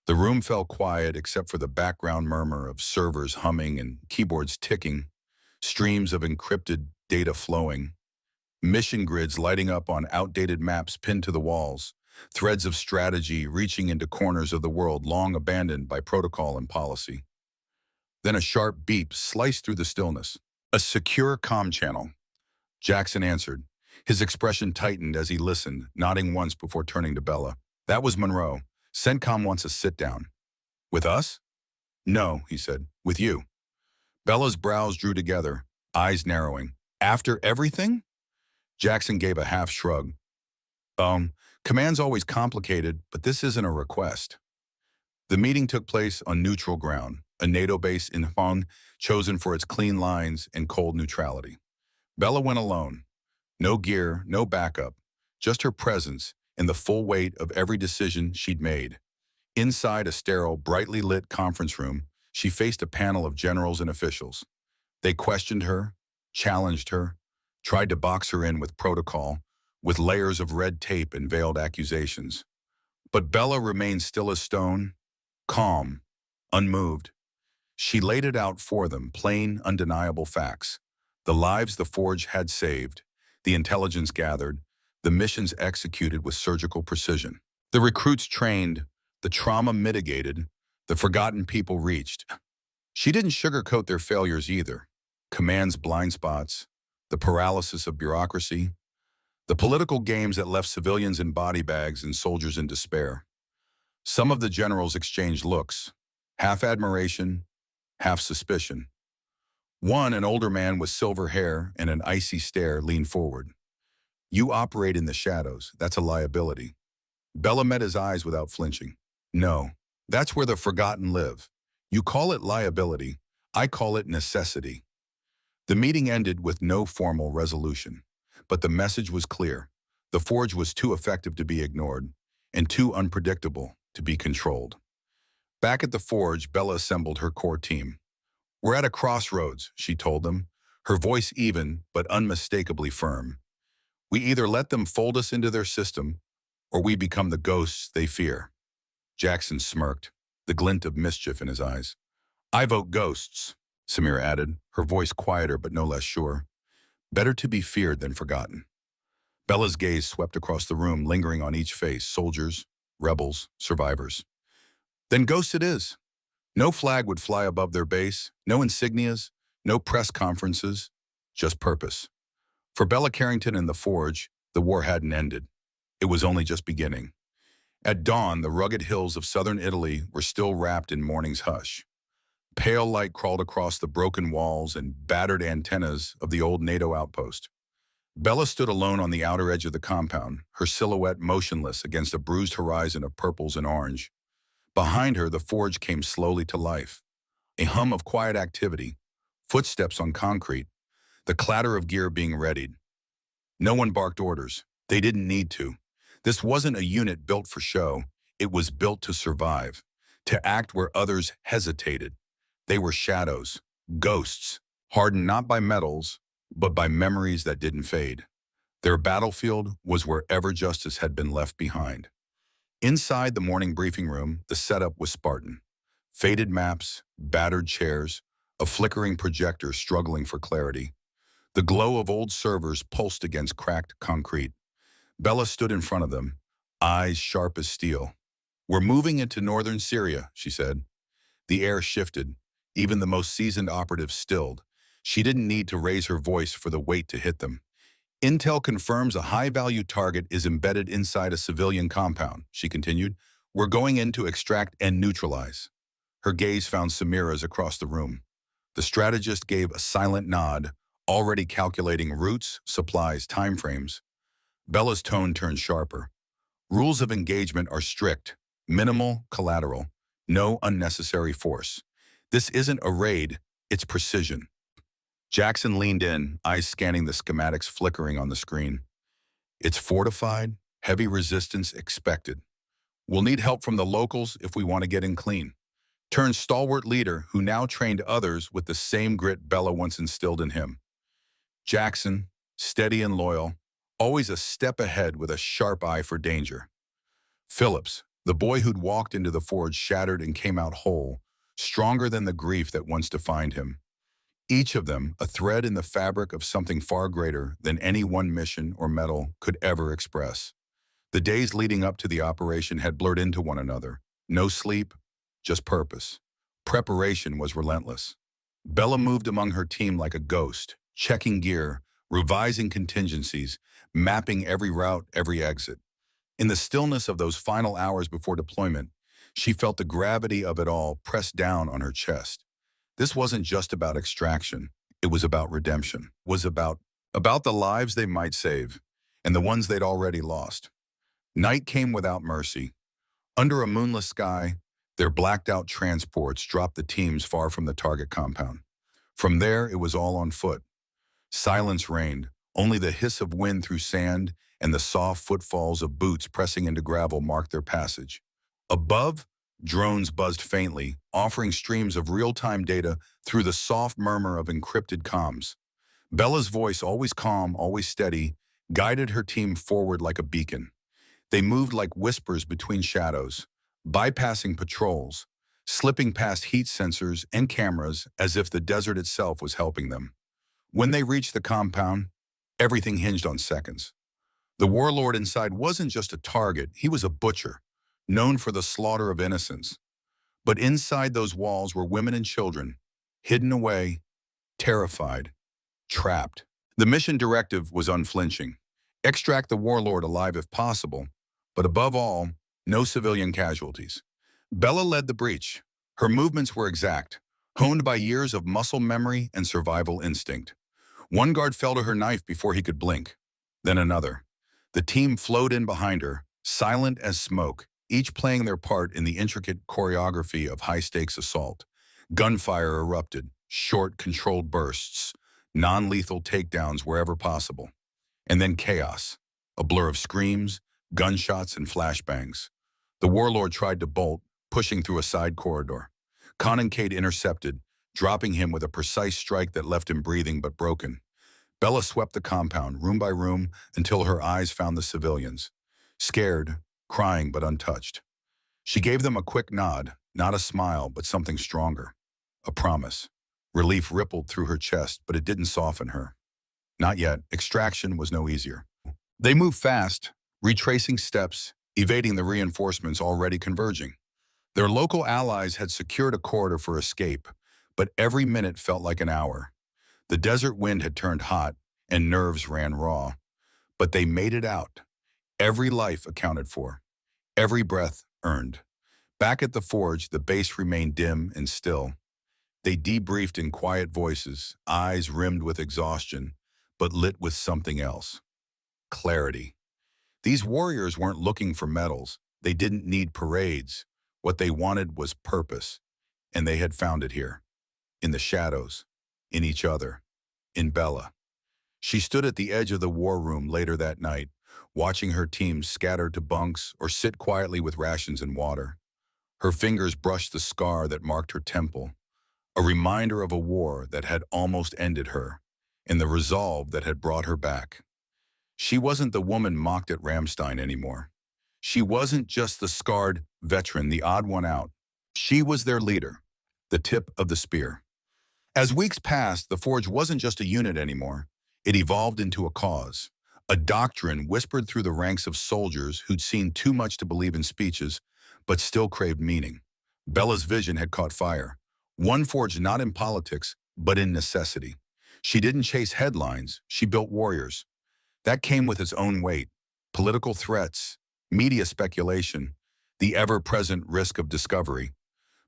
The room fell quiet except for the background murmur of servers humming and keyboards ticking, streams of encrypted data flowing, mission grids lighting up on outdated maps pinned to the walls, threads of strategy reaching into corners of the world long abandoned by protocol and policy. Then a sharp beep sliced through the stillness. A secure comm channel. Jackson answered. His expression tightened as he listened, nodding once before turning to Bella. That was Monroe. CENTCOM wants a sit-down. With us? No, he said. With you. Bella's brows drew together, eyes narrowing. After everything? Jackson gave a half shrug. Command's always complicated, but this isn't a request. The meeting took place on neutral ground, a NATO base in Hong, chosen for its clean lines and cold neutrality. Bella went alone. No gear, no backup, just her presence and the full weight of every decision she'd made. Inside a sterile, brightly lit conference room, she faced a panel of generals and officials. They questioned her, challenged her, tried to box her in with protocol, with layers of red tape and veiled accusations. But Bella remained still as stone, calm, unmoved. She laid it out for them, plain, undeniable facts. The lives the Forge had saved, the intelligence gathered, the missions executed with surgical precision. The recruits trained, the trauma mitigated, the forgotten people reached. She didn't sugarcoat their failures either. Command's blind spots, the paralysis of bureaucracy, the political games that left civilians in body bags and soldiers in despair. Some of the generals exchanged looks, half admiration, half suspicion. One, an older man with silver hair and an icy stare, leaned forward. You operate in the shadows. That's a liability. Bella met his eyes without flinching. No, that's where the forgotten live. You call it liability. I call it necessity. The meeting ended with no formal resolution, but the message was clear. The Forge was too effective to be ignored and too unpredictable to be controlled. Back at the Forge, Bella assembled her core team. We're at a crossroads, she told them, her voice even but unmistakably firm. We either let them fold us into their system, or we become the ghosts they fear. Jackson smirked, the glint of mischief in his eyes. I vote ghosts, Samira added, her voice quieter but no less sure. Better to be feared than forgotten. Bella's gaze swept across the room, lingering on each face, soldiers, rebels, survivors. Then ghosts it is. No flag would fly above their base, no insignias, no press conferences, just purpose. For Bella Carrington and the Forge, the war hadn't ended. It was only just beginning. At dawn, the rugged hills of southern Italy were still wrapped in morning's hush. Pale light crawled across the broken walls and battered antennas of the old NATO outpost. Bella stood alone on the outer edge of the compound, her silhouette motionless against a bruised horizon of purples and orange. Behind her, the forge came slowly to life. A hum of quiet activity, footsteps on concrete, the clatter of gear being readied. No one barked orders. They didn't need to. This wasn't a unit built for show. It was built to survive, to act where others hesitated. They were shadows, ghosts, hardened not by metals, but by memories that didn't fade. Their battlefield was wherever justice had been left behind. Inside the morning briefing room, the setup was Spartan. Faded maps, battered chairs, a flickering projector struggling for clarity. The glow of old servers pulsed against cracked concrete. Bella stood in front of them, eyes sharp as steel. "We're moving into northern Syria," she said. The air shifted. Even the most seasoned operatives stilled. She didn't need to raise her voice for the weight to hit them. "Intel confirms a high-value target is embedded inside a civilian compound," she continued. "We're going in to extract and neutralize." Her gaze found Samira's across the room. The strategist gave a silent nod, already calculating routes, supplies, timeframes. Bella's tone turned sharper. "Rules of engagement are strict, minimal collateral, no unnecessary force. This isn't a raid, it's precision." Jackson leaned in, eyes scanning the schematics flickering on the screen. "It's fortified, heavy resistance expected. We'll need help from the locals if we want to get in clean." Turned stalwart leader who now trained others with the same grit Bella once instilled in him. Jackson, steady and loyal, always a step ahead with a sharp eye for danger. Phillips, the boy who'd walked into the forge shattered and came out whole, stronger than the grief that once defined him. Each of them a thread in the fabric of something far greater than any one mission or medal could ever express. The days leading up to the operation had blurred into one another. No sleep, just purpose. Preparation was relentless. Bella moved among her team like a ghost, checking gear, revising contingencies, mapping every route, every exit. In the stillness of those final hours before deployment, she felt the gravity of it all pressed down on her chest. This wasn't just about extraction. It was about redemption. It was about the lives they might save and the ones they'd already lost. Night came without mercy. Under a moonless sky, their blacked-out transports dropped the teams far from the target compound. From there, it was all on foot. Silence reigned, only the hiss of wind through sand and the soft footfalls of boots pressing into gravel marked their passage. Above, drones buzzed faintly, offering streams of real-time data through the soft murmur of encrypted comms. Bella's voice, always calm, always steady, guided her team forward like a beacon. They moved like whispers between shadows, bypassing patrols, slipping past heat sensors and cameras as if the desert itself was helping them. When they reached the compound, everything hinged on seconds. The warlord inside wasn't just a target, he was a butcher, known for the slaughter of innocents. But inside those walls were women and children, hidden away, terrified, trapped. The mission directive was unflinching. Extract the warlord alive if possible, but above all, no civilian casualties. Bella led the breach. Her movements were exact, honed by years of muscle memory and survival instinct. One guard fell to her knife before he could blink, then another. The team flowed in behind her, silent as smoke, each playing their part in the intricate choreography of high-stakes assault. Gunfire erupted, short, controlled bursts, non-lethal takedowns wherever possible. And then chaos, a blur of screams, gunshots, and flashbangs. The warlord tried to bolt, pushing through a side corridor. Canoncade intercepted, dropping him with a precise strike that left him breathing but broken. Bella swept the compound, room by room, until her eyes found the civilians. Scared, crying but untouched. She gave them a quick nod, not a smile, but something stronger. A promise. Relief rippled through her chest, but it didn't soften her. Not yet. Extraction was no easier. They moved fast, retracing steps, evading the reinforcements already converging. Their local allies had secured a corridor for escape, but every minute felt like an hour. The desert wind had turned hot, and nerves ran raw. But they made it out. Every life accounted for, every breath earned. Back at the forge, the base remained dim and still. They debriefed in quiet voices, eyes rimmed with exhaustion, but lit with something else. Clarity. These warriors weren't looking for medals. They didn't need parades. What they wanted was purpose, and they had found it here. In the shadows, in each other, in Bella. She stood at the edge of the war room later that night, watching her teams scatter to bunks or sit quietly with rations and water. Her fingers brushed the scar that marked her temple, a reminder of a war that had almost ended her, and the resolve that had brought her back. She wasn't the woman mocked at Ramstein anymore. She wasn't just the scarred veteran, the odd one out. She was their leader, the tip of the spear. As weeks passed, the Forge wasn't just a unit anymore. It evolved into a cause, a doctrine whispered through the ranks of soldiers who'd seen too much to believe in speeches, but still craved meaning. Bella's vision had caught fire. One forged not in politics, but in necessity. She didn't chase headlines, she built warriors. That came with its own weight: political threats, media speculation, the ever-present risk of discovery.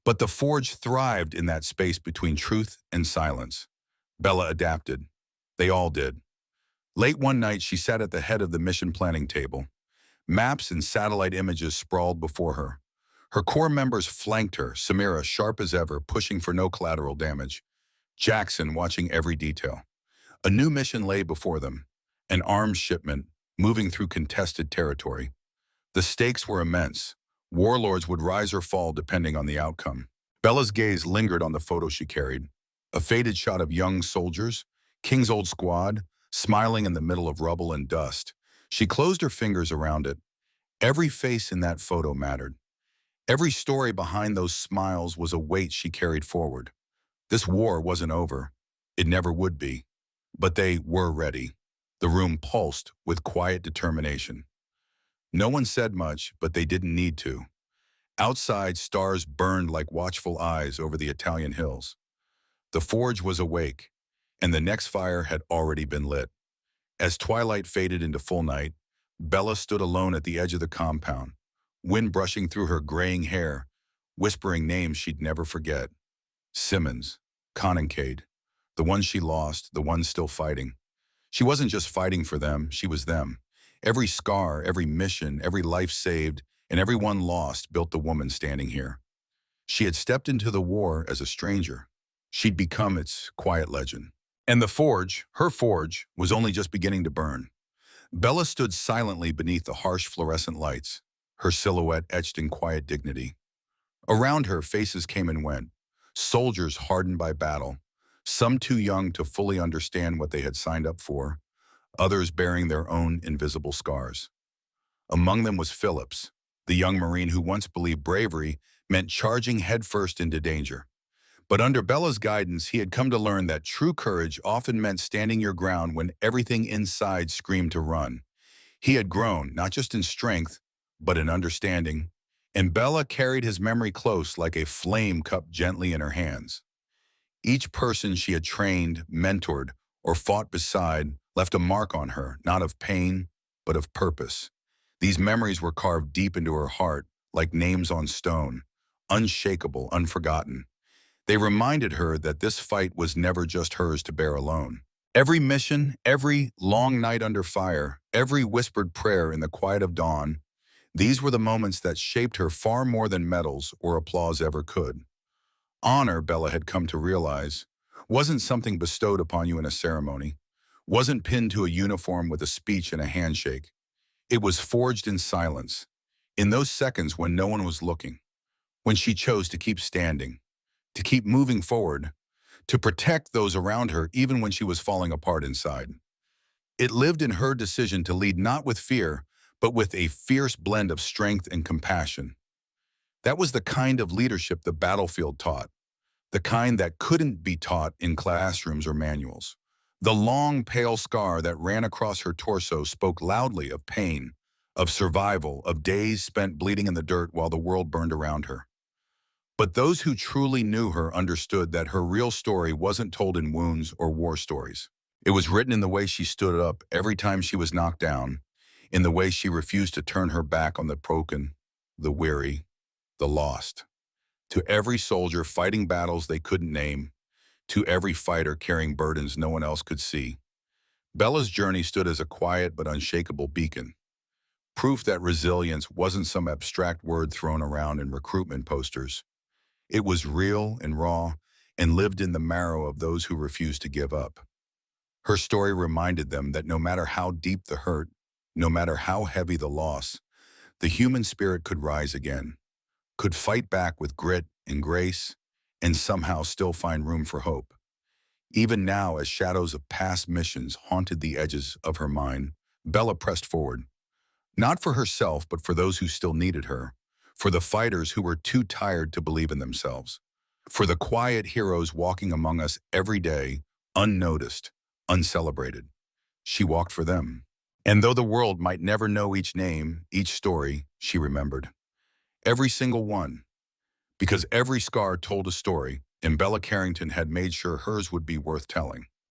But the Forge thrived in that space between truth and silence. Bella adapted. They all did. Late one night, she sat at the head of the mission planning table. Maps and satellite images sprawled before her. Her core members flanked her, Samira sharp as ever, pushing for no collateral damage, Jackson watching every detail. A new mission lay before them, an arms shipment moving through contested territory. The stakes were immense. Warlords would rise or fall depending on the outcome. Bella's gaze lingered on the photo she carried, a faded shot of young soldiers, King's old squad, smiling in the middle of rubble and dust. She closed her fingers around it. Every face in that photo mattered. Every story behind those smiles was a weight she carried forward. This war wasn't over. It never would be. But they were ready. The room pulsed with quiet determination. No one said much, but they didn't need to. Outside, stars burned like watchful eyes over the Italian hills. The forge was awake, and the next fire had already been lit. As twilight faded into full night, Bella stood alone at the edge of the compound, wind brushing through her graying hair, whispering names she'd never forget. Simmons, Conincade, the ones she lost, the ones still fighting. She wasn't just fighting for them, she was them. Every scar, every mission, every life saved, and every one lost built the woman standing here. She had stepped into the war as a stranger. She'd become its quiet legend. And the forge, her forge, was only just beginning to burn. Bella stood silently beneath the harsh fluorescent lights, her silhouette etched in quiet dignity. Around her, faces came and went, soldiers hardened by battle, some too young to fully understand what they had signed up for, others bearing their own invisible scars. Among them was Phillips, the young Marine who once believed bravery meant charging headfirst into danger. But under Bella's guidance, he had come to learn that true courage often meant standing your ground when everything inside screamed to run. He had grown, not just in strength, but in understanding, and Bella carried his memory close like a flame cupped gently in her hands. Each person she had trained, mentored, or fought beside left a mark on her, not of pain, but of purpose. These memories were carved deep into her heart, like names on stone, unshakable, unforgotten. They reminded her that this fight was never just hers to bear alone. Every mission, every long night under fire, every whispered prayer in the quiet of dawn, these were the moments that shaped her far more than medals or applause ever could. Honor, Bella had come to realize, wasn't something bestowed upon you in a ceremony, wasn't pinned to a uniform with a speech and a handshake. It was forged in silence, in those seconds when no one was looking, when she chose to keep standing, to keep moving forward, to protect those around her even when she was falling apart inside. It lived in her decision to lead not with fear, but with a fierce blend of strength and compassion. That was the kind of leadership the battlefield taught, the kind that couldn't be taught in classrooms or manuals. The long, pale scar that ran across her torso spoke loudly of pain, of survival, of days spent bleeding in the dirt while the world burned around her. But those who truly knew her understood that her real story wasn't told in wounds or war stories. It was written in the way she stood up every time she was knocked down, in the way she refused to turn her back on the broken, the weary, the lost. To every soldier fighting battles they couldn't name, to every fighter carrying burdens no one else could see, Bella's journey stood as a quiet but unshakable beacon, proof that resilience wasn't some abstract word thrown around in recruitment posters. It was real and raw and lived in the marrow of those who refused to give up. Her story reminded them that no matter how deep the hurt, no matter how heavy the loss, the human spirit could rise again, could fight back with grit and grace, and somehow still find room for hope. Even now, as shadows of past missions haunted the edges of her mind, Bella pressed forward, not for herself, but for those who still needed her, for the fighters who were too tired to believe in themselves, for the quiet heroes walking among us every day, unnoticed, uncelebrated. She walked for them. And though the world might never know each name, each story, she remembered. Every single one. Because every scar told a story, and Bella Carrington had made sure hers would be worth telling.